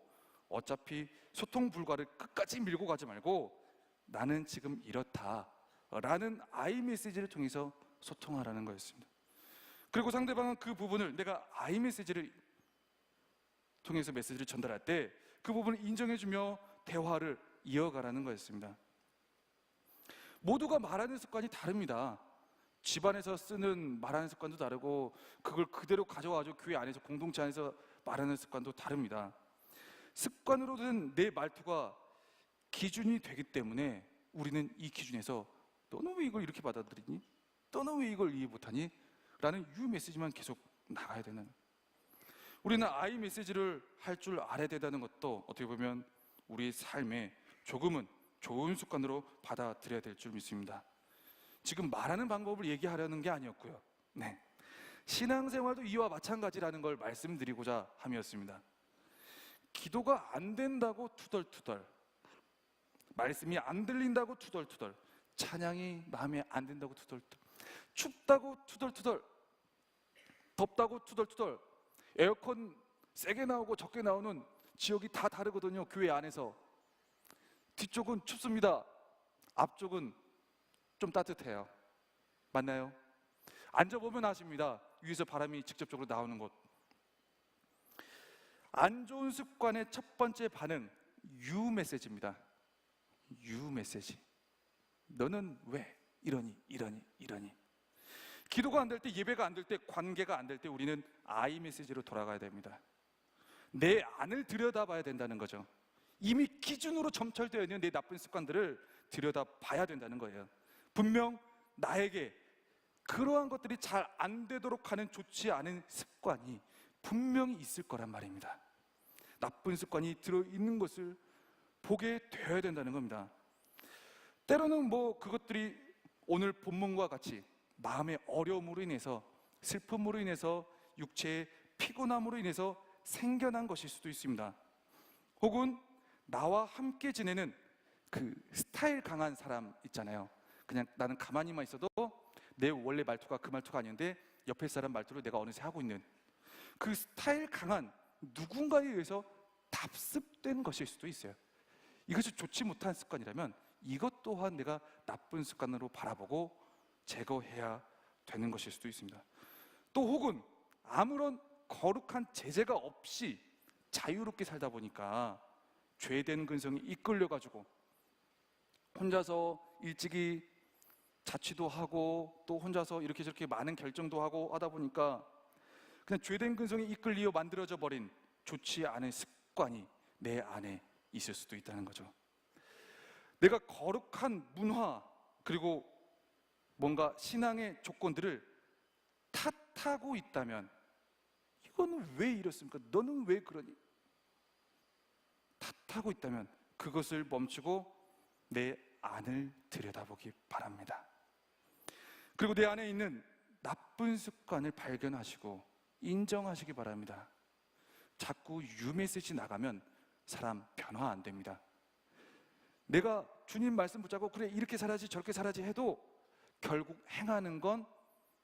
어차피 소통 불가를 끝까지 밀고 가지 말고 나는 지금 이렇다 라는 I 메시지를 통해서 소통하라는 거였습니다. 그리고 상대방은 그 부분을 내가 I 메시지를 통해서 메시지를 전달할 때 그 부분을 인정해주며 대화를 이어가라는 거였습니다. 모두가 말하는 습관이 다릅니다. 집안에서 쓰는 말하는 습관도 다르고 그걸 그대로 가져와서 교회 안에서 공동체 안에서 말하는 습관도 다릅니다. 습관으로 된 내 말투가 기준이 되기 때문에 우리는 이 기준에서 너는 왜 이걸 이렇게 받아들이니? 너는 왜 이걸 이해 못하니? 라는 유 메시지만 계속 나가야 되는, 우리는 I 메시지를 할 줄 알아야 된다는 것도 어떻게 보면 우리 삶에 조금은 좋은 습관으로 받아들여야 될 줄 믿습니다. 지금 말하는 방법을 얘기하려는 게 아니었고요. 네, 신앙생활도 이와 마찬가지라는 걸 말씀드리고자 함이었습니다. 기도가 안 된다고 투덜투덜, 말씀이 안 들린다고 투덜투덜, 찬양이 마음에 안 든다고 투덜투덜, 춥다고 투덜투덜, 덥다고 투덜투덜, 에어컨 세게 나오고 적게 나오는 지역이 다 다르거든요. 교회 안에서 뒤쪽은 춥습니다. 앞쪽은 좀 따뜻해요. 맞나요? 앉아보면 아십니다. 위에서 바람이 직접적으로 나오는 곳. 안 좋은 습관의 첫 번째 반응, 유 메시지입니다. 유 메시지. 너는 왜 이러니? 기도가 안 될 때, 예배가 안 될 때, 관계가 안 될 때 우리는 I 메시지로 돌아가야 됩니다. 내 안을 들여다봐야 된다는 거죠. 이미 기준으로 점철되어 있는 내 나쁜 습관들을 들여다봐야 된다는 거예요. 분명 나에게 그러한 것들이 잘 안 되도록 하는 좋지 않은 습관이 분명히 있을 거란 말입니다. 나쁜 습관이 들어있는 것을 보게 되어야 된다는 겁니다. 때로는 그것들이 오늘 본문과 같이 마음의 어려움으로 인해서, 슬픔으로 인해서, 육체의 피곤함으로 인해서 생겨난 것일 수도 있습니다. 혹은 나와 함께 지내는 그 스타일 강한 사람 있잖아요. 그냥 나는 가만히만 있어도 내 원래 말투가 그 말투가 아닌데 옆에 사람 말투를 내가 어느새 하고 있는 그 스타일 강한 누군가에 의해서 답습된 것일 수도 있어요. 이것이 좋지 못한 습관이라면 이것 또한 내가 나쁜 습관으로 바라보고 제거해야 되는 것일 수도 있습니다. 또 혹은 아무런 거룩한 제재가 없이 자유롭게 살다 보니까 죄된 근성이 이끌려가지고 혼자서 일찍이 자취도 하고 또 혼자서 이렇게 저렇게 많은 결정도 하고 하다 보니까 그냥 죄된 근성이 이끌리어 만들어져 버린 좋지 않은 습관이 내 안에 있을 수도 있다는 거죠. 내가 거룩한 문화 그리고 뭔가 신앙의 조건들을 탓하고 있다면 이거는 왜 이렇습니까? 너는 왜 그러니? 탓하고 있다면 그것을 멈추고 내 안을 들여다보기 바랍니다. 그리고 내 안에 있는 나쁜 습관을 발견하시고 인정하시기 바랍니다. 자꾸 유메시지 나가면 사람 변화 안 됩니다. 내가 주님 말씀 붙잡고 그래 이렇게 살아야지 저렇게 살아야지 해도 결국 행하는 건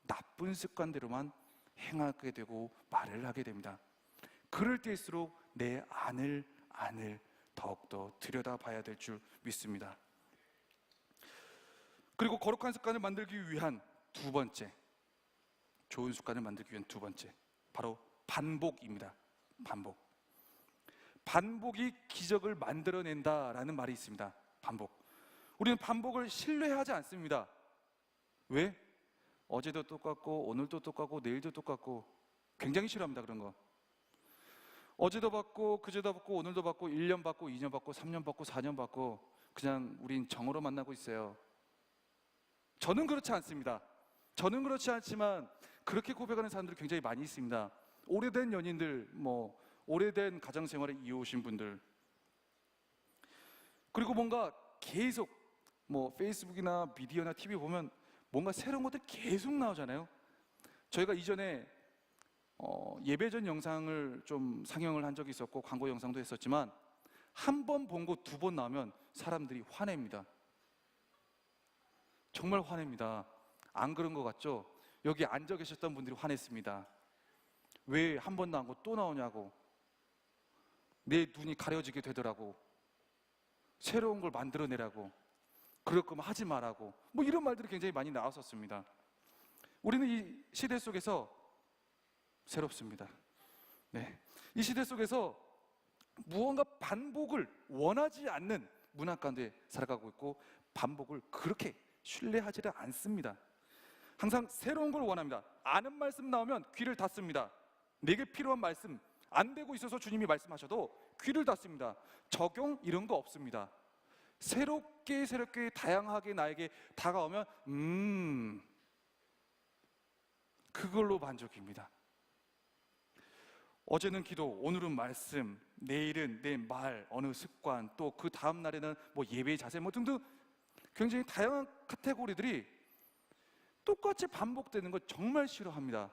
나쁜 습관대로만 행하게 되고 말을 하게 됩니다. 그럴 때일수록 내 안을 더욱더 들여다봐야 될 줄 믿습니다. 그리고 거룩한 습관을 만들기 위한 두 번째, 좋은 습관을 만들기 위한 두 번째, 바로 반복입니다. 반복이 기적을 만들어낸다라는 말이 있습니다. 반복. 우리는 반복을 신뢰하지 않습니다. 왜? 어제도 똑같고 오늘도 똑같고 내일도 똑같고 굉장히 싫어합니다. 그런 거. 어제도 받고 그제도 받고 오늘도 받고 1년 받고 2년 받고 3년 받고 4년 받고 그냥 우린 정으로 만나고 있어요. 저는 그렇지 않습니다. 저는 그렇지 않지만 그렇게 고백하는 사람들이 굉장히 많이 있습니다. 오래된 연인들, 오래된 가정 생활에 이어오신 분들, 그리고 뭔가 계속 페이스북이나 미디어나 TV 보면 뭔가 새로운 것들 계속 나오잖아요. 저희가 이전에 예배 전 영상을 좀 상영을 한 적이 있었고 광고 영상도 했었지만 한 번 본 거 두 번 나오면 사람들이 화냅니다. 정말 화냅니다. 안 그런 것 같죠? 여기 앉아 계셨던 분들이 화냈습니다. 왜 한 번 나온 거 또 나오냐고, 내 눈이 가려지게 되더라고, 새로운 걸 만들어내라고, 그럴 거면 하지 말라고, 이런 말들이 굉장히 많이 나왔었습니다. 우리는 이 시대 속에서 새롭습니다. 네, 이 시대 속에서 무언가 반복을 원하지 않는 문화 가운데 살아가고 있고 반복을 그렇게 신뢰하지를 않습니다. 항상 새로운 걸 원합니다. 아는 말씀 나오면 귀를 닫습니다. 내게 필요한 말씀 안 되고 있어서 주님이 말씀하셔도 귀를 닫습니다. 적용 이런 거 없습니다. 새롭게 다양하게 나에게 다가오면 그걸로 만족입니다. 어제는 기도, 오늘은 말씀, 내일은 내 말, 어느 습관, 또 그 다음 날에는 예배의 자세 등등 굉장히 다양한 카테고리들이 똑같이 반복되는 걸 정말 싫어합니다.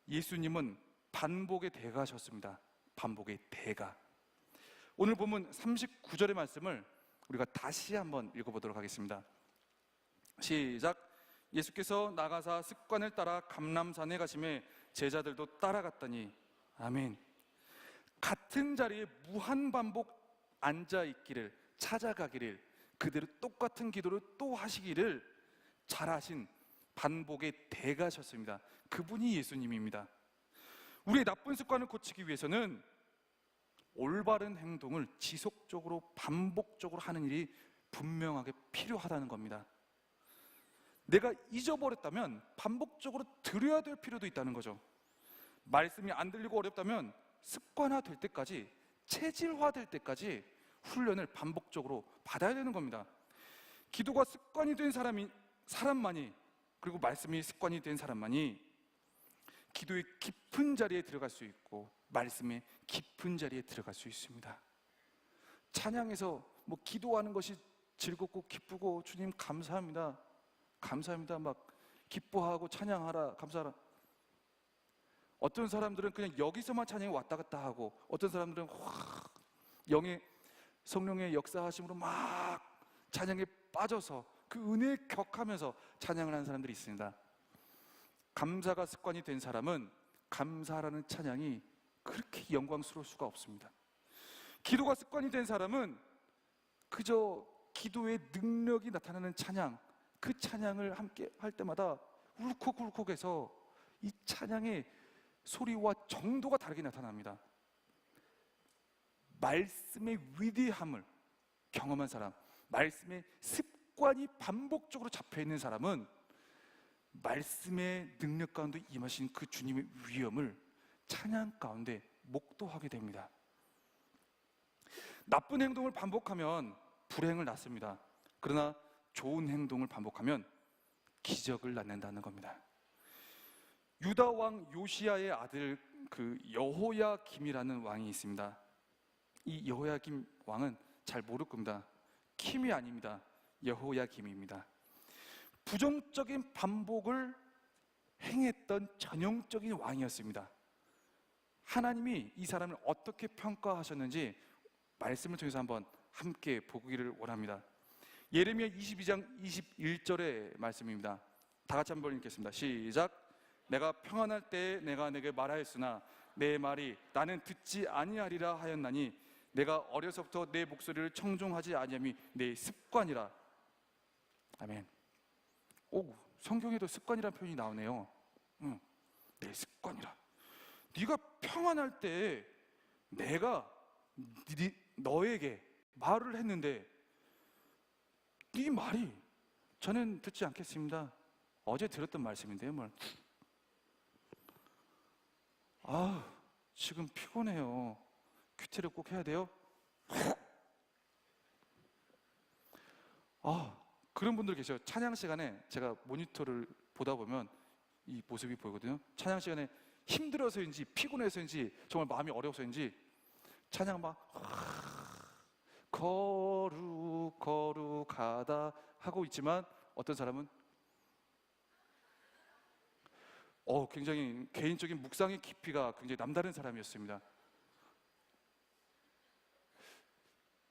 예수님은 반복의 대가셨습니다. 반복의 대가. 오늘 본문 39절의 말씀을 우리가 다시 한번 읽어보도록 하겠습니다. 시작. 예수께서 나가사 습관을 따라 감람산에 가시매 제자들도 따라갔더니, 아멘. 같은 자리에 무한반복 앉아있기를, 찾아가기를, 그대로 똑같은 기도를 또 하시기를 잘하신 반복의 대가셨습니다. 그분이 예수님입니다. 우리의 나쁜 습관을 고치기 위해서는 올바른 행동을 지속적으로 반복적으로 하는 일이 분명하게 필요하다는 겁니다. 내가 잊어버렸다면 반복적으로 들어야 될 필요도 있다는 거죠. 말씀이 안 들리고 어렵다면 습관화될 때까지, 체질화될 때까지 훈련을 반복적으로 받아야 되는 겁니다. 기도가 습관이 된 사람만이, 그리고 말씀이 습관이 된 사람만이 기도의 깊은 자리에 들어갈 수 있고 말씀의 깊은 자리에 들어갈 수 있습니다. 찬양에서 기도하는 것이 즐겁고 기쁘고 주님 감사합니다, 감사합니다 기뻐하고 찬양하라, 감사하라. 어떤 사람들은 그냥 여기서만 찬양이 왔다 갔다 하고, 어떤 사람들은 성령의 역사하심으로 막 찬양에 빠져서 그 은혜에 격하면서 찬양을 하는 사람들이 있습니다. 감사가 습관이 된 사람은 감사라는 찬양이 그렇게 영광스러울 수가 없습니다. 기도가 습관이 된 사람은 그저 기도의 능력이 나타나는 찬양, 그 찬양을 함께 할 때마다 울컥울컥해서 이 찬양의 소리와 정도가 다르게 나타납니다. 말씀의 위대함을 경험한 사람, 말씀의 습관이 반복적으로 잡혀있는 사람은 말씀의 능력 가운데 임하신 그 주님의 위엄을 찬양 가운데 목도하게 됩니다. 나쁜 행동을 반복하면 불행을 낳습니다. 그러나 좋은 행동을 반복하면 기적을 낳는다는 겁니다. 유다 왕 요시야의 아들 여호야김이라는 왕이 있습니다. 이 여호야김 왕은 잘 모를 겁니다. 킴이 아닙니다. 여호야김입니다. 부정적인 반복을 행했던 전형적인 왕이었습니다. 하나님이 이 사람을 어떻게 평가하셨는지 말씀을 통해서 한번 함께 보기를 원합니다. 예레미야 22장 21절의 말씀입니다. 다 같이 한번 읽겠습니다. 시작. 내가 평안할 때에 내가 내게 말하였으나 내 말이 나는 듣지 아니하리라 하였나니 내가 어려서부터 내 목소리를 청종하지 아니함이 내 습관이라. 아멘. 오, 성경에도 습관이라는 표현이 나오네요. 내 습관이라. 네가 평안할 때 내가 너에게 말을 했는데 네 말이 저는 듣지 않겠습니다. 어제 들었던 말씀인데요, 뭘. 지금 피곤해요. 큐티를 꼭 해야 돼요? 그런 분들 계셔요. 찬양 시간에 제가 모니터를 보다 보면 이 모습이 보이거든요. 찬양 시간에 힘들어서인지 피곤해서인지 정말 마음이 어려워서인지 찬양 막 거룩하다 하고 있지만 어떤 사람은 굉장히 개인적인 묵상의 깊이가 굉장히 남다른 사람이었습니다.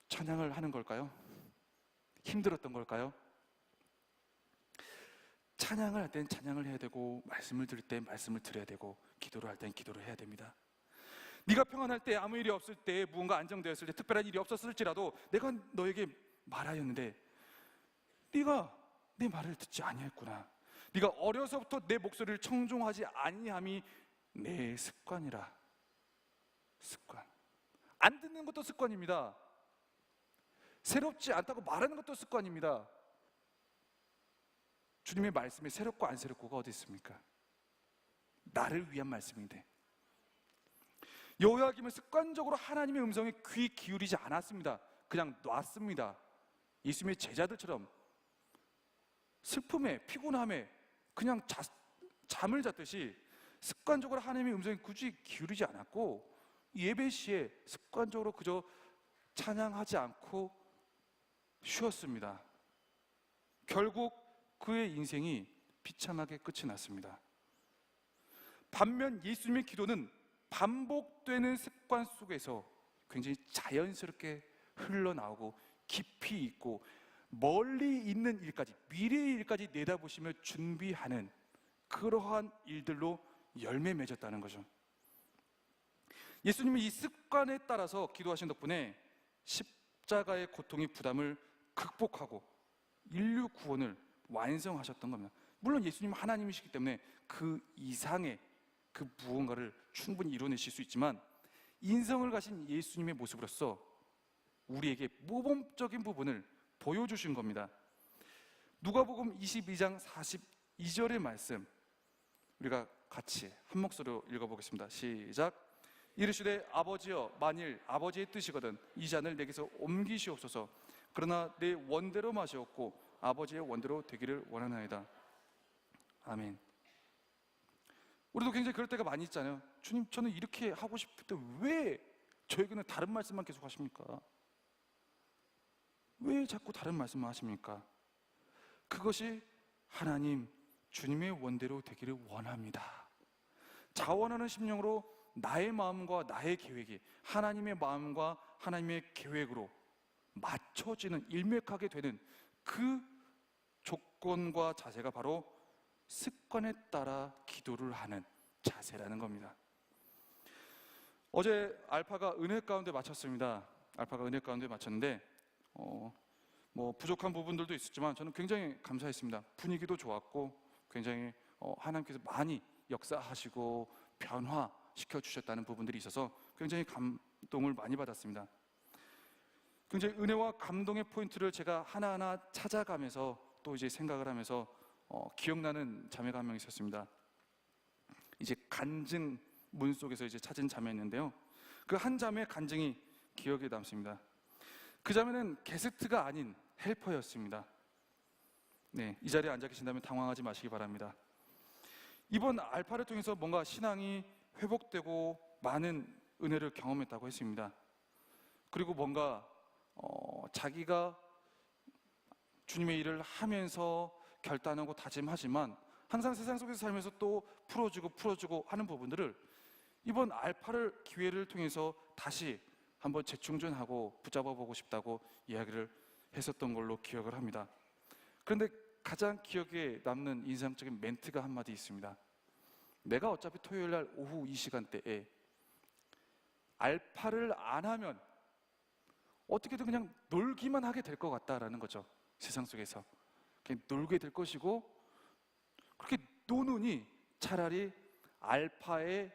찬양을 하는 걸까요? 힘들었던 걸까요? 찬양을 할 땐 찬양을 해야 되고 말씀을 들을 땐 말씀을 들어야 되고 기도를 할 땐 기도를 해야 됩니다. 네가 평안할 때, 아무 일이 없을 때, 무언가 안정되었을 때, 특별한 일이 없었을지라도 내가 너에게 말하였는데 네가 내 말을 듣지 아니했구나. 네가 어려서부터 내 목소리를 청종하지 아니함이 내 습관이라. 습관. 안 듣는 것도 습관입니다. 새롭지 않다고 말하는 것도 습관입니다. 주님의 말씀에 새롭고 안 새롭고가 어디 있습니까? 나를 위한 말씀인데 여호야김은 습관적으로 하나님의 음성에 귀 기울이지 않았습니다. 그냥 놨습니다. 예수님의 제자들처럼 슬픔에 피곤함에 그냥 잠을 잤듯이 습관적으로 하나님의 음성에 굳이 기울이지 않았고 예배 시에 습관적으로 그저 찬양하지 않고 쉬었습니다. 결국 그의 인생이 비참하게 끝이 났습니다. 반면 예수님의 기도는 반복되는 습관 속에서 굉장히 자연스럽게 흘러나오고 깊이 있고 멀리 있는 일까지, 미래의 일까지 내다보시며 준비하는 그러한 일들로 열매 맺었다는 거죠. 예수님은 이 습관에 따라서 기도하신 덕분에 십자가의 고통의 부담을 극복하고 인류 구원을 완성하셨던 겁니다. 물론 예수님은 하나님이시기 때문에 그 이상의 그 무언가를 충분히 이뤄내실 수 있지만 인성을 가신 예수님의 모습으로서 우리에게 모범적인 부분을 보여주신 겁니다. 누가복음 22장 42절의 말씀 우리가 같이 한 목소리로 읽어보겠습니다. 시작. 이르시되 아버지여 만일 아버지의 뜻이거든 이 잔을 내게서 옮기시옵소서. 그러나 내 원대로 마시옵고 아버지의 원대로 되기를 원하나이다. 아멘. 우리도 굉장히 그럴 때가 많이 있잖아요. 주님, 저는 이렇게 하고 싶을 때 왜 저에게는 다른 말씀만 계속 하십니까? 왜 자꾸 다른 말씀만 하십니까? 그것이 하나님, 주님의 원대로 되기를 원합니다. 자원하는 심령으로 나의 마음과 나의 계획이 하나님의 마음과 하나님의 계획으로 맞춰지는, 일맥하게 되는 그 조건과 자세가 바로 습관에 따라 기도를 하는 자세라는 겁니다. 어제 알파가 은혜 가운데 마쳤습니다. 알파가 은혜 가운데 마쳤는데 뭐 부족한 부분들도 있었지만 저는 굉장히 감사했습니다. 분위기도 좋았고 굉장히 하나님께서 많이 역사하시고 변화시켜 주셨다는 부분들이 있어서 굉장히 감동을 많이 받았습니다. 굉장히 은혜와 감동의 포인트를 제가 하나하나 찾아가면서 또 이제 생각을 하면서 기억나는 자매가 한 명 있었습니다. 이제 간증문 속에서 이제 찾은 자매였는데요. 그 한 자매의 간증이 기억에 남습니다. 그 자매는 게스트가 아닌 헬퍼였습니다. 네, 이 자리에 앉아 계신다면 당황하지 마시기 바랍니다. 이번 알파를 통해서 뭔가 신앙이 회복되고 많은 은혜를 경험했다고 했습니다. 그리고 뭔가 자기가 주님의 일을 하면서 결단하고 다짐하지만 항상 세상 속에서 살면서 또 풀어주고 하는 부분들을 이번 알파를 기회를 통해서 다시 한번 재충전하고 붙잡아 보고 싶다고 이야기를 했었던 걸로 기억을 합니다. 그런데 가장 기억에 남는 인상적인 멘트가 한마디 있습니다. 내가 어차피 토요일 날 오후 이 시간대에 알파를 안 하면 어떻게든 그냥 놀기만 하게 될 것 같다라는 거죠. 세상 속에서 그냥 놀게 될 것이고, 그렇게 노느니 차라리 알파에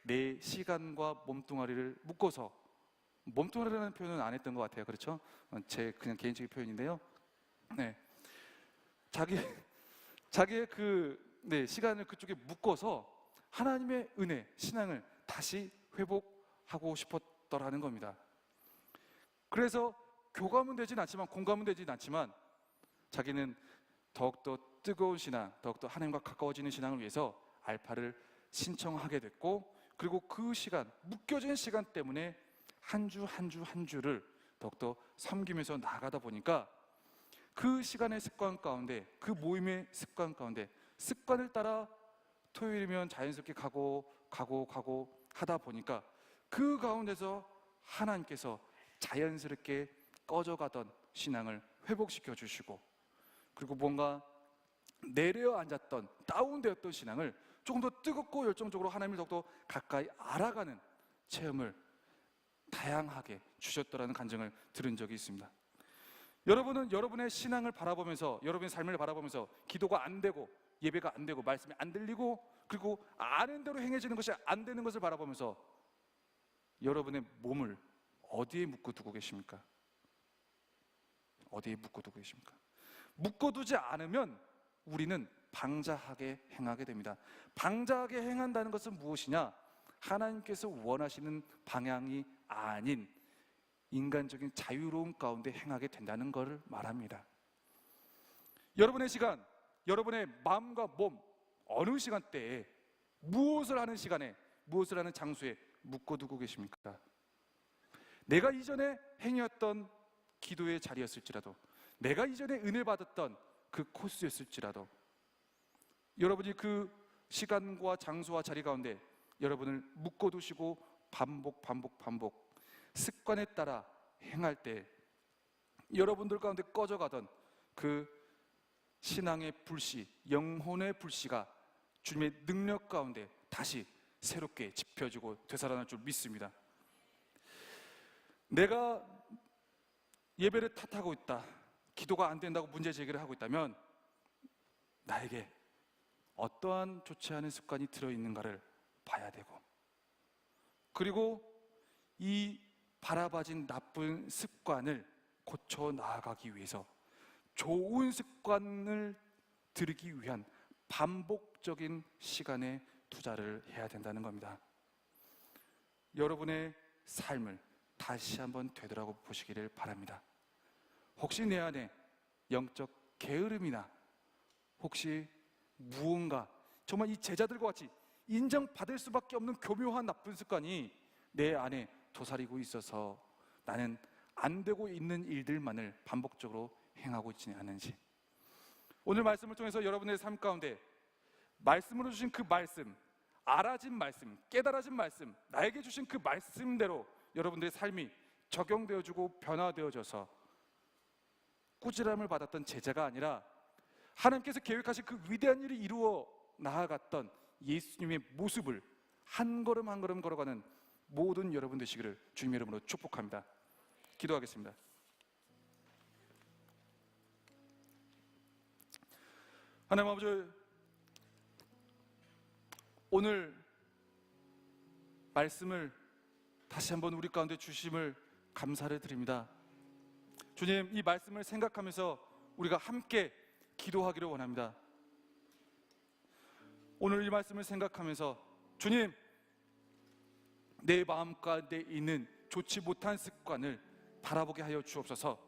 내 시간과 몸뚱아리를 묶어서, 몸뚱아리라는 표현은 안 했던 것 같아요. 그렇죠? 제 그냥 개인적인 표현인데요. 네, 자기의 시간을 그쪽에 묶어서 하나님의 은혜, 신앙을 다시 회복하고 싶었더라는 겁니다. 그래서 교감은 되진 않지만, 공감은 되진 않지만 자기는 더욱더 뜨거운 신앙, 더욱더 하나님과 가까워지는 신앙을 위해서 알파를 신청하게 됐고, 그리고 그 시간, 묶여진 시간 때문에 한 주 한 주를 더욱더 섬기면서 나아가다 보니까 그 시간의 습관 가운데, 그 모임의 습관 가운데 습관을 따라 토요일이면 자연스럽게 가고 하다 보니까 그 가운데서 하나님께서 자연스럽게 꺼져가던 신앙을 회복시켜 주시고, 그리고 뭔가 내려앉았던, 다운되었던 신앙을 조금 더 뜨겁고 열정적으로 하나님을 더욱더 가까이 알아가는 체험을 다양하게 주셨더라는 간증을 들은 적이 있습니다. 여러분은 여러분의 신앙을 바라보면서, 여러분의 삶을 바라보면서 기도가 안 되고 예배가 안 되고 말씀이 안 들리고, 그리고 아는 대로 행해지는 것이 안 되는 것을 바라보면서 여러분의 몸을 어디에 묶어두고 계십니까? 어디에 묶어두고 계십니까? 묶어두지 않으면 우리는 방자하게 행하게 됩니다. 방자하게 행한다는 것은 무엇이냐? 하나님께서 원하시는 방향이 아닌 인간적인 자유로움 가운데 행하게 된다는 것을 말합니다. 여러분의 시간, 여러분의 마음과 몸, 어느 시간대에 무엇을 하는 시간에, 무엇을 하는 장소에 묶어두고 계십니까? 내가 이전에 행해왔던 기도의 자리였을지라도, 내가 이전에 은혜 받았던 그 코스였을지라도, 여러분이 그 시간과 장소와 자리 가운데 여러분을 묶어두시고 반복 습관에 따라 행할 때 여러분들 가운데 꺼져가던 그 신앙의 불씨, 영혼의 불씨가 주님의 능력 가운데 다시 새롭게 지펴지고 되살아날 줄 믿습니다. 내가 예배를 탓하고 있다, 기도가 안 된다고 문제 제기를 하고 있다면 나에게 어떠한 좋지 않은 습관이 들어있는가를 봐야 되고, 그리고 이 바라봐진 나쁜 습관을 고쳐 나아가기 위해서 좋은 습관을 들이기 위한 반복적인 시간에 투자를 해야 된다는 겁니다. 여러분의 삶을 다시 한번 되돌아보 보시기를 바랍니다. 혹시 내 안에 영적 게으름이나 혹시 무언가 정말 이 제자들과 같이 인정받을 수밖에 없는 교묘한 나쁜 습관이 내 안에 도사리고 있어서 나는 안 되고 있는 일들만을 반복적으로 행하고 있지 않은지, 오늘 말씀을 통해서 여러분의 삶 가운데 말씀으로 주신 그 말씀, 알아진 말씀, 깨달아진 말씀, 나에게 주신 그 말씀대로 여러분들의 삶이 적용되어지고 변화되어져서 꾸지람을 받았던 제자가 아니라 하나님께서 계획하신 그 위대한 일이 이루어 나아갔던 예수님의 모습을 한 걸음 한 걸음 걸어가는 모든 여러분 되시기를 주님의 이름으로 축복합니다. 기도하겠습니다. 하나님 아버지, 오늘 말씀을 다시 한번 우리 가운데 주심을 감사를 드립니다. 주님, 이 말씀을 생각하면서 우리가 함께 기도하기를 원합니다. 오늘 이 말씀을 생각하면서 주님, 내 마음 가운데 있는 좋지 못한 습관을 바라보게 하여 주옵소서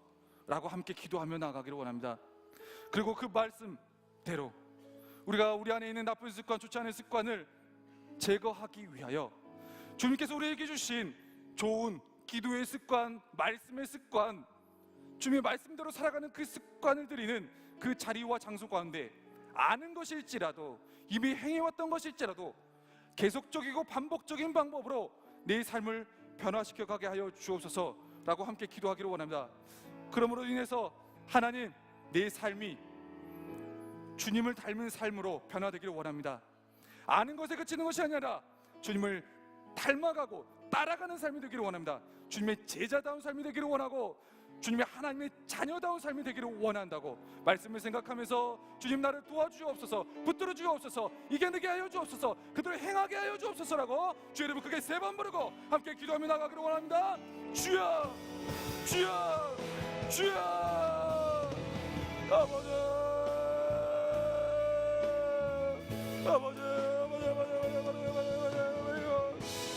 라고 함께 기도하며 나가기를 원합니다. 그리고 그 말씀대로 우리가 우리 안에 있는 나쁜 습관, 좋지 않은 습관을 제거하기 위하여 주님께서 우리에게 주신 좋은 기도의 습관, 말씀의 습관, 주님의 말씀대로 살아가는 그 습관을 드리는 그 자리와 장소 가운데 아는 것일지라도, 이미 행해왔던 것일지라도 계속적이고 반복적인 방법으로 내 삶을 변화시켜 가게 하여 주옵소서라고 함께 기도하기를 원합니다. 그러므로 인해서 하나님, 내 삶이 주님을 닮은 삶으로 변화되기를 원합니다. 아는 것에 그치는 것이 아니라 주님을 닮아가고 따라가는 삶이 되기를 원합니다. 주님의 제자다운 삶이 되기를 원하고 주님의 하나님의 자녀다운 삶이 되기를 원한다고 말씀을 생각하면서 주님, 나를 도와주옵소서, 붙들어 주옵소서, 이겨내게 하여 주옵소서, 그들을 행하게 하여 주옵소서라고 주의 이름을 크게 3번 부르고 함께 기도하며 나가기를 원합니다. 주여, 주여, 주여. 아버지, 아버지,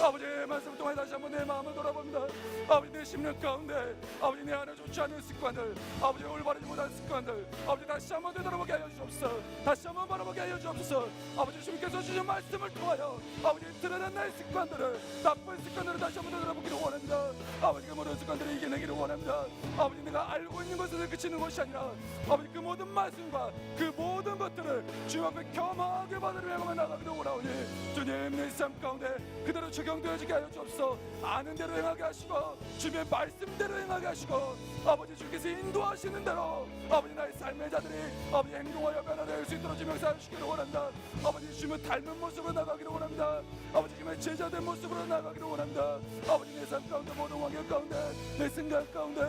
아버지의 말씀을 통해 다시 한번 내 마음을 돌아봅니다. 아버지, 내 심령 가운데 아버지, 내 안에 좋지 옳지 않은 습관들, 아버지 올바르지 못한 습관들, 아버지 다시 한번 되돌아보게 하여 주옵소서. 다시 한번 바라보게 하여 주옵소서. 아버지 주님께서 주신 말씀을 통하여 아버지 드러난 나의 습관들을, 나쁜 습관들을 다시 한번 되돌아보기를 원합니다. 아버지 그 모든 습관들을 이겨내기를 원합니다. 아버지 내가 알고 있는 것을 그치는 것이 아니라 아버지 그 모든 말씀과 그 모든 것들을 주님 앞에 겸하게 받으려 행하며 나가기를 원하오니 주님 내 삶 가운데 그대로 적용되어지게 하여 주옵소서. 아는 대로 행하게 하시고 주님의 말씀대로 행하게 하시고 아버지 주께서 인도하시는 대로 아버지 나의 삶의 자들이 아버지 행동하여 변화될 수 있도록 주님 역사하시기를 원합니다. 아버지 주님을 닮은 모습으로 나가기를 원합니다. 아버지 주님의 제자된 모습으로 나가기를 원합니다. 아버지 내 삶 가운데 모든 환경 가운데 내 생각 가운데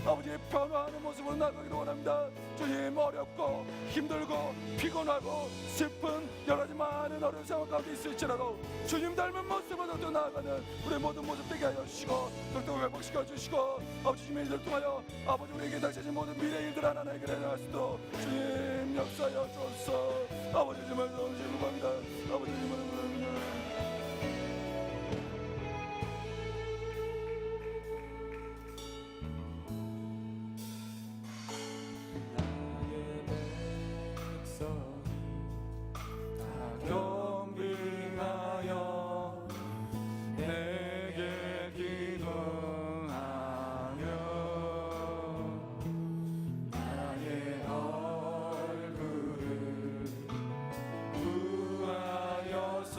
아버지 변화하는 모습으로 나가기를 원합니다. 주님 어렵고 힘들고 피곤하고 슬픈 여러 가지 많은 어려운 상황 가운데 있을지라도 주님 닮은 모습으로 더 나아가는 우리 모든 모습 되게 하여 주시고 더욱더 회복시켜 주시고 아버지 주님의 일들 통하여 아버지 우리에게 닥쳐진 모든 미래 일들 하나하나 해결할 수 있도록 주님 역사하여 주옵소서. 아버지 주님을 너무 갑니다. 아버지 주님을 부릅니다. 경배하여 내게 기도하며 나의 얼굴을 구하여서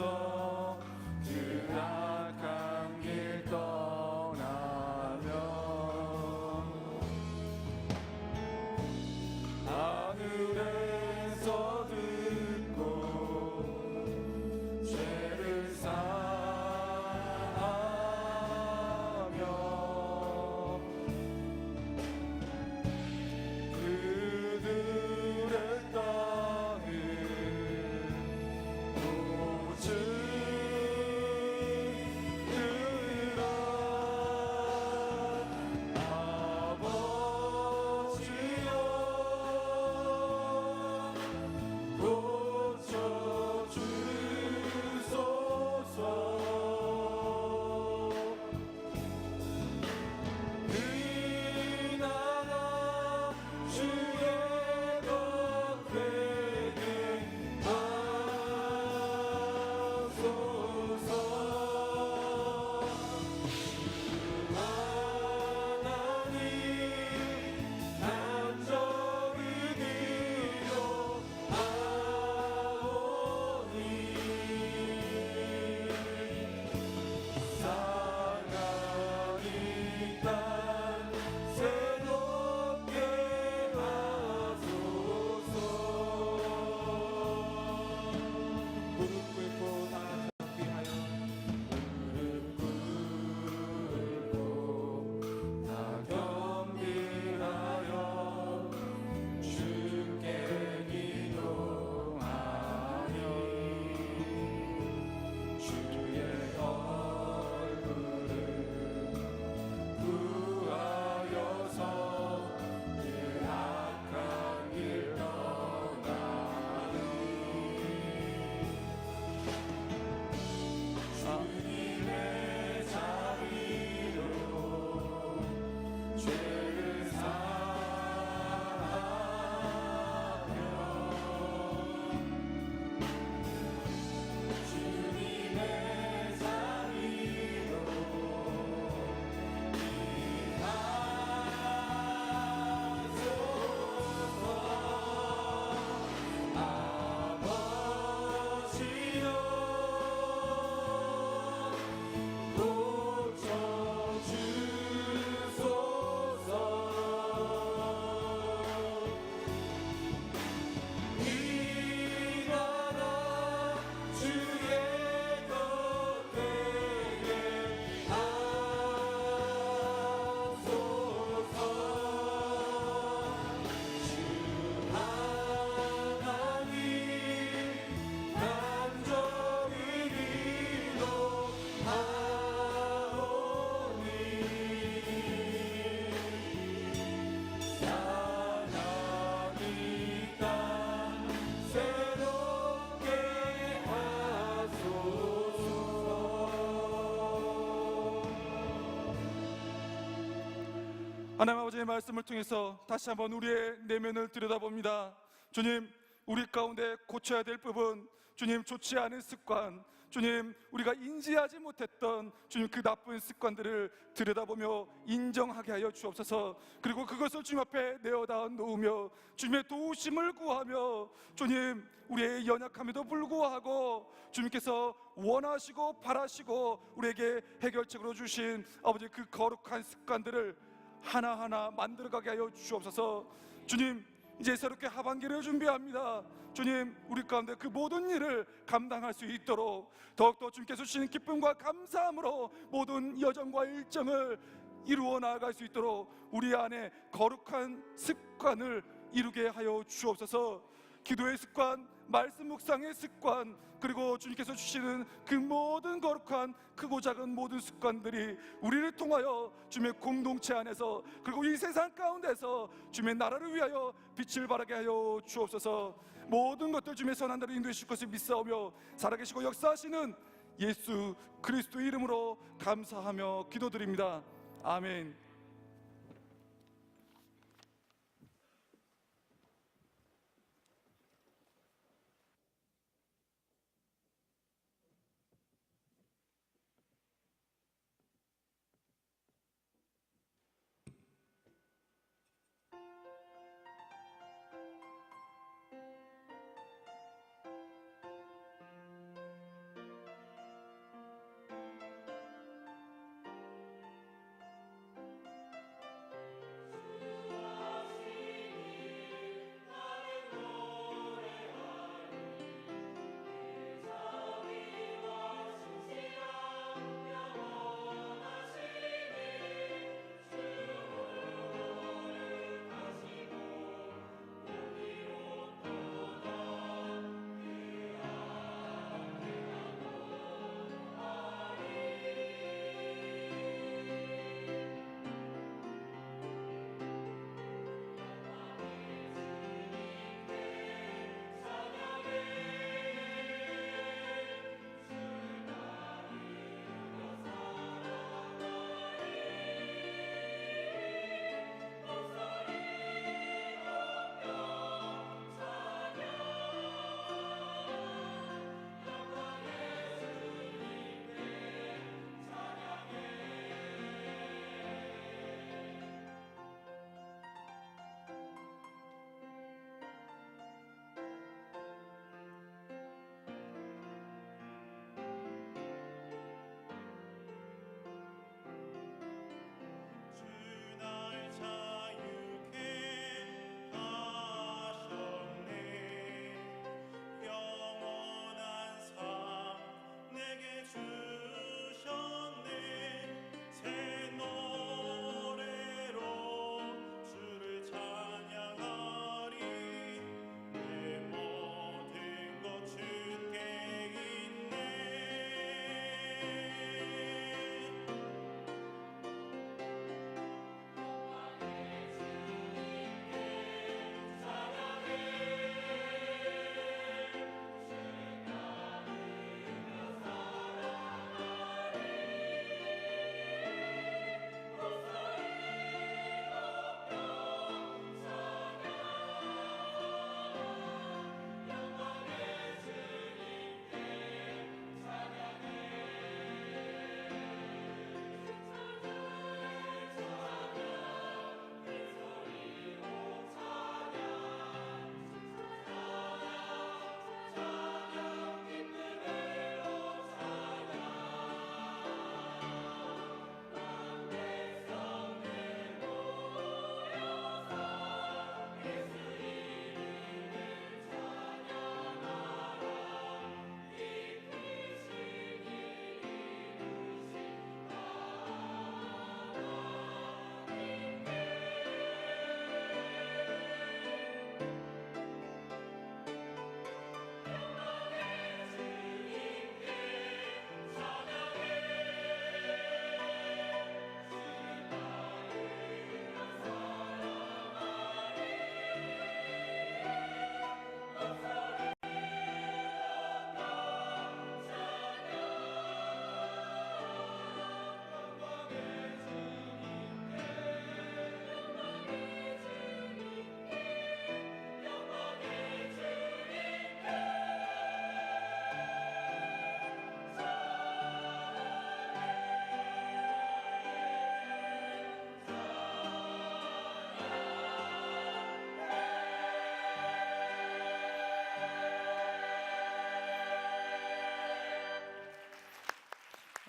하나님 아버지의 말씀을 통해서 다시 한번 우리의 내면을 들여다봅니다. 주님, 우리 가운데 고쳐야 될 부분, 주님, 좋지 않은 습관, 주님, 우리가 인지하지 못했던 주님 그 나쁜 습관들을 들여다보며 인정하게 하여 주옵소서. 그리고 그것을 주님 앞에 내어다 놓으며 주님의 도우심을 구하며 주님, 우리의 연약함에도 불구하고 주님께서 원하시고 바라시고 우리에게 해결책으로 주신 아버지 그 거룩한 습관들을 하나하나 만들어가게 하여 주옵소서. 주님, 이제 새롭게 하반기를 준비합니다. 주님, 우리 가운데 그 모든 일을 감당할 수 있도록 더욱더 주님께서 주시는 기쁨과 감사함으로 모든 여정과 일정을 이루어 나아갈 수 있도록 우리 안에 거룩한 습관을 이루게 하여 주옵소서. 기도의 습관, 말씀 묵상의 습관, 그리고 주님께서 주시는 그 모든 거룩한 크고 작은 모든 습관들이 우리를 통하여 주님의 공동체 안에서 그리고 이 세상 가운데서 주님의 나라를 위하여 빛을 발하게 하여 주옵소서. 모든 것들 주님의 선한 대로 인도해 주실 것을 믿사오며 살아계시고 역사하시는 예수 그리스도 이름으로 감사하며 기도드립니다. 아멘.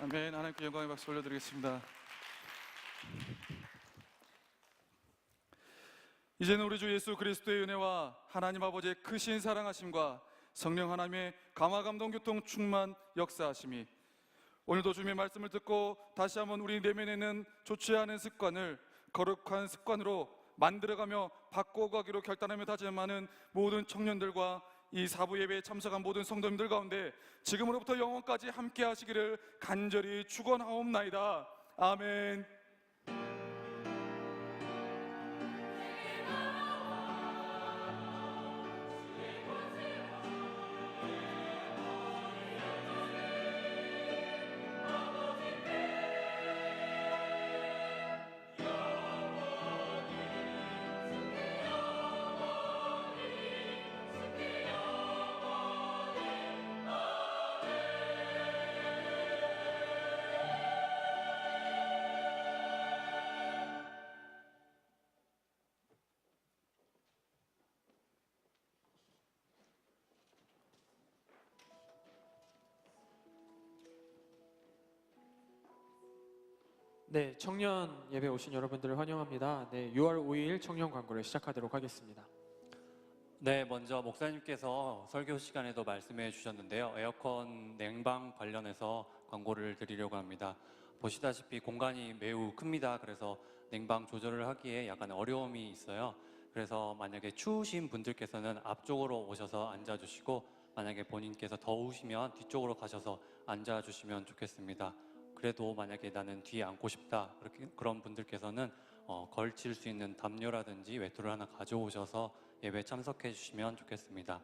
아멘. 하나님께 영광의 박수 올려드리겠습니다. 이제는 우리 주 예수 그리스도의 은혜와 하나님 아버지의 크신 사랑하심과 성령 하나님의 감화 감동 교통 충만 역사하심이 오늘도 주님의 말씀을 듣고 다시 한번 우리 내면에는 좋지 않은 습관을 거룩한 습관으로 만들어가며 바꿔가기로 결단하며 다짐하는 모든 청년들과 이 사부 예배에 참석한 모든 성도님들 가운데 지금으로부터 영원까지 함께 하시기를 간절히 축원하옵나이다. 아멘. 네, 청년 예배 오신 여러분들을 환영합니다. 네, 6월 5일 청년 광고를 시작하도록 하겠습니다. 네, 먼저 목사님께서 설교 시간에도 말씀해 주셨는데요. 에어컨 냉방 관련해서 광고를 드리려고 합니다. 보시다시피 공간이 매우 큽니다. 그래서 냉방 조절을 하기에 약간 어려움이 있어요. 그래서 만약에 추우신 분들께서는 앞쪽으로 오셔서 앉아주시고 만약에 본인께서 더우시면 뒤쪽으로 가셔서 앉아주시면 좋겠습니다. 그래도 만약에 나는 뒤에 앉고 싶다 그런 분들께서는 걸칠 수 있는 담요라든지 외투를 하나 가져오셔서 예배에 참석해 주시면 좋겠습니다.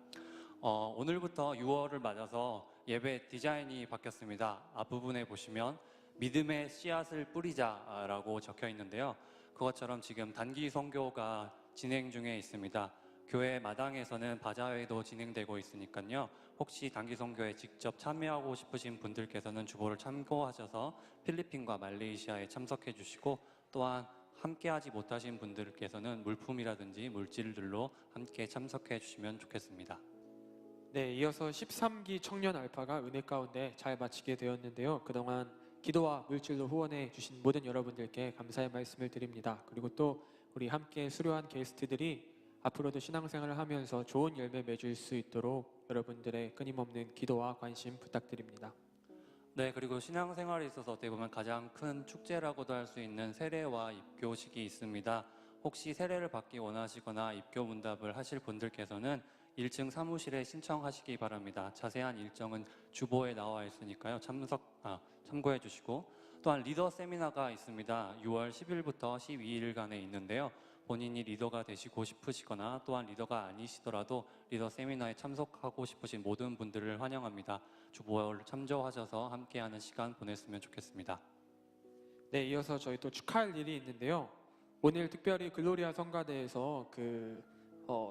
오늘부터 6월을 맞아서 예배 디자인이 바뀌었습니다. 앞부분에 보시면 믿음의 씨앗을 뿌리자라고 적혀 있는데요. 그것처럼 지금 단기 선교가 진행 중에 있습니다. 교회 마당에서는 바자회도 진행되고 있으니까요. 혹시 단기 선교에 직접 참여하고 싶으신 분들께서는 주보를 참고하셔서 필리핀과 말레이시아에 참석해 주시고 또한 함께하지 못하신 분들께서는 물품이라든지 물질들로 함께 참석해 주시면 좋겠습니다. 네, 이어서 13기 청년 알파가 은혜 가운데 잘 마치게 되었는데요. 그동안 기도와 물질로 후원해 주신 모든 여러분들께 감사의 말씀을 드립니다. 그리고 또 우리 함께 수료한 게스트들이 앞으로도 신앙생활을 하면서 좋은 열매 맺을 수 있도록 여러분들의 끊임없는 기도와 관심 부탁드립니다. 네, 그리고 신앙생활에 있어서 어떻게 보면 가장 큰 축제라고도 할 수 있는 세례와 입교식이 있습니다. 혹시 세례를 받기 원하시거나 입교 문답을 하실 분들께서는 1층 사무실에 신청하시기 바랍니다. 자세한 일정은 주보에 나와 있으니까요. 참고해 주시고 또한 리더 세미나가 있습니다. 6월 10일부터 12일간에 있는데요. 본인이 리더가 되시고 싶으시거나 또한 리더가 아니시더라도 리더 세미나에 참석하고 싶으신 모든 분들을 환영합니다. 주보를 참조하셔서 함께하는 시간 보냈으면 좋겠습니다. 네, 이어서 저희 또 축하할 일이 있는데요. 오늘 특별히 글로리아 성가대에서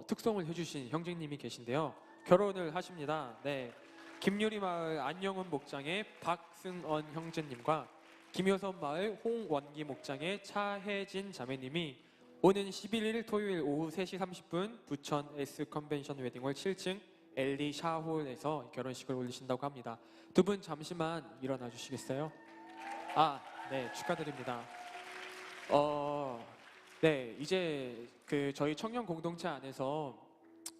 특송을 해주신 형제님이 계신데요. 결혼을 하십니다. 네, 김유리 마을 안영훈 목장의 박승언 형제님과 김효선 마을 홍원기 목장의 차혜진 자매님이 오는 11일 토요일 오후 3시 30분 부천 S 컨벤션 웨딩홀 7층 엘리 샤홀에서 결혼식을 올리신다고 합니다. 두 분 잠시만 일어나 주시겠어요? 네, 축하드립니다. 네, 이제 저희 청년 공동체 안에서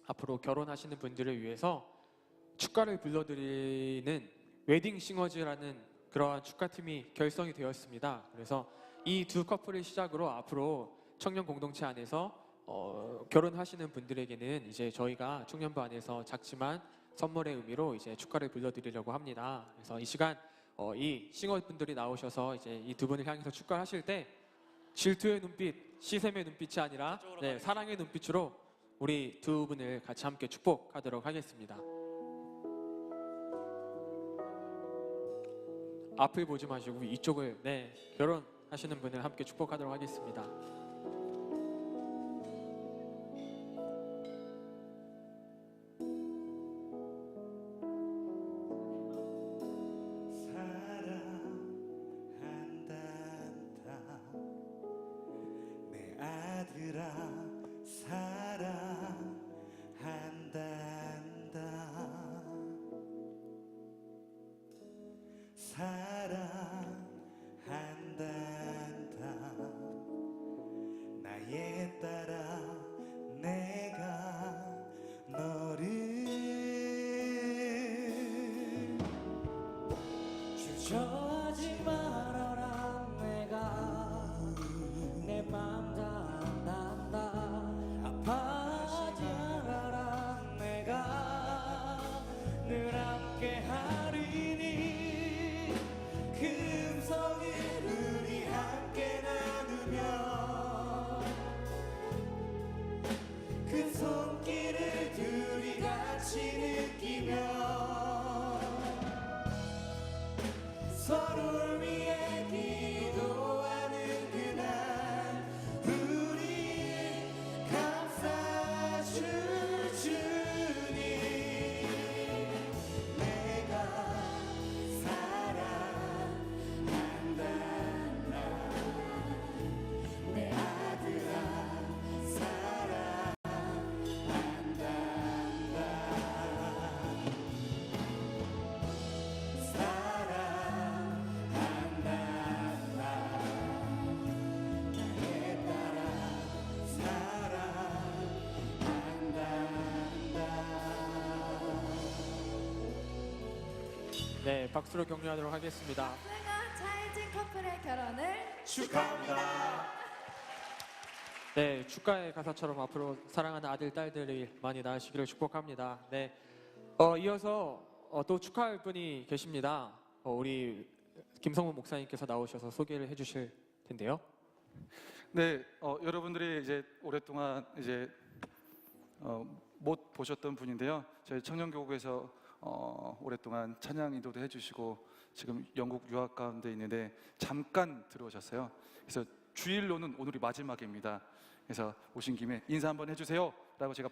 앞으로 결혼하시는 분들을 위해서 축가를 불러드리는 웨딩 싱어즈라는 그러한 축가팀이 결성이 되었습니다. 그래서 이 두 커플을 시작으로 앞으로 청년 공동체 안에서 결혼하시는 분들에게는 이제 저희가 청년부 안에서 작지만 선물의 의미로 이제 축가를 불러드리려고 합니다. 그래서 이 시간 이 싱어분들이 나오셔서 이제 이 두 분을 향해서 축가하실 때 질투의 눈빛, 시샘의 눈빛이 아니라 사랑의 눈빛으로 우리 두 분을 같이 함께 축복하도록 하겠습니다. 앞을 보지 마시고 이쪽을 결혼하시는 분을 함께 축복하도록 하겠습니다. 사랑한단다 걱정하지 말아라 내가 내 맘 다 안단다 아파하지 말아라 내가 늘 함께 하리니 금성을 우리 함께 나누며 그 손길을 둘이 같이 느끼며 서로를 위해 기도하는 그날 우리 감싸줄 주님 내가 사랑한다 내 아들아 사랑한다 네, 박수로 격려하도록 하겠습니다. 내가 차이진 커플의 결혼을 축하합니다. 네, 축가의 가사처럼 앞으로 사랑하는 아들, 딸들이 많이 낳으시기를 축복합니다. 네, 이어서 또 축하할 분이 계십니다. 우리 김성문 목사님께서 나오셔서 소개를 해주실 텐데요. 네, 여러분들이 이제 오랫동안 이제 못 보셨던 분인데요. 저희 청년교국에서 오랫동안 찬양 인도도 해주시고 지금 영국 유학 가운데 있는데 잠깐 들어오셨어요. 그래서 주일로는 오늘이 마지막입니다. 그래서 오신 김에 인사 한번 해주세요 라고 제가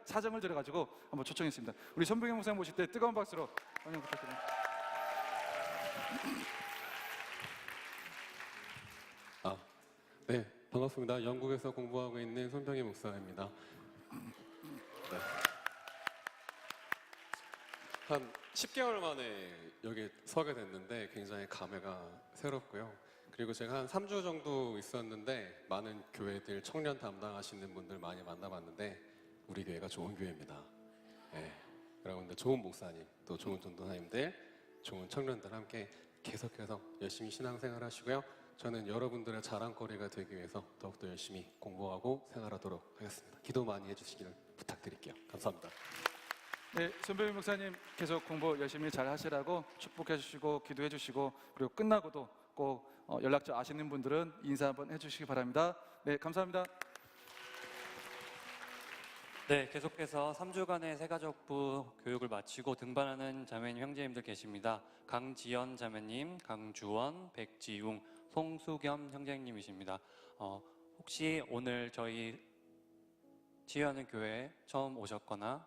사정을 드려가지고 한번 초청했습니다. 우리 손병영 목사님 모실 때 뜨거운 박수로 환영 부탁드립니다. 네, 반갑습니다. 영국에서 공부하고 있는 손병희 목사입니다. 네. 한 10개월 만에 여기 서게 됐는데 굉장히 감회가 새롭고요. 그리고 제가 한 3주 정도 있었는데 많은 교회들 청년 담당하시는 분들 많이 만나봤는데 우리 교회가 좋은 교회입니다. 네, 여러분들 좋은 목사님, 또 좋은 전도사님들, 좋은 청년들 함께 계속해서 열심히 신앙생활 하시고요. 저는 여러분들의 자랑거리가 되기 위해서 더욱더 열심히 공부하고 생활하도록 하겠습니다. 기도 많이 해주시기를 부탁드릴게요. 감사합니다. 네, 손병희 목사님 계속 공부 열심히 잘 하시라고 축복해 주시고 기도해 주시고 그리고 끝나고도 꼭 연락처 아시는 분들은 인사 한번 해주시기 바랍니다. 네, 감사합니다. 네, 계속해서 3주간의 새가족부 교육을 마치고 등반하는 자매님 형제님들 계십니다. 강지연 자매님, 강주원, 백지웅, 송수겸 형제님이십니다. 혹시 오늘 저희 치유하는 교회 처음 오셨거나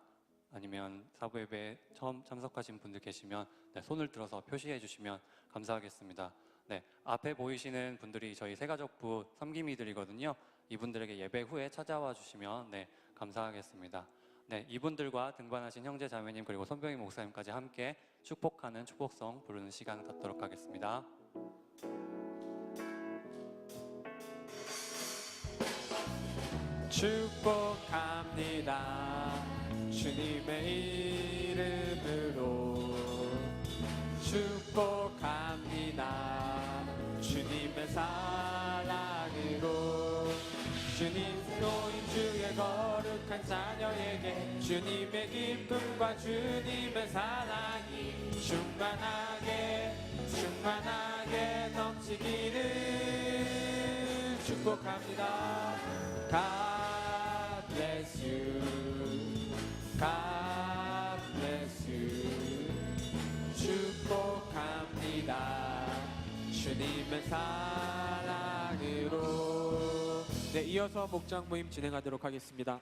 아니면 사부 예배 처음 참석하신 분들 계시면 네, 손을 들어서 표시해 주시면 감사하겠습니다. 네, 앞에 보이시는 분들이 저희 새가족부 섬김이들이거든요. 이분들에게 예배 후에 찾아와 주시면 네, 감사하겠습니다. 네, 이분들과 등반하신 형제 자매님 그리고 손병희 목사님까지 함께 축복하는 축복성 부르는 시간 갖도록 하겠습니다. 축복합니다. 주님의 이름으로 축복합니다. 주님의 사랑으로 주님로인 주의 거룩한 자녀에게 주님의 기쁨과 주님의 사랑이 충만하게 넘치기를 축복합니다. God bless you. God bless you. 축복합니다. 주님의 사랑으로. 네, 이어서 목장 모임 진행하도록 하겠습니다.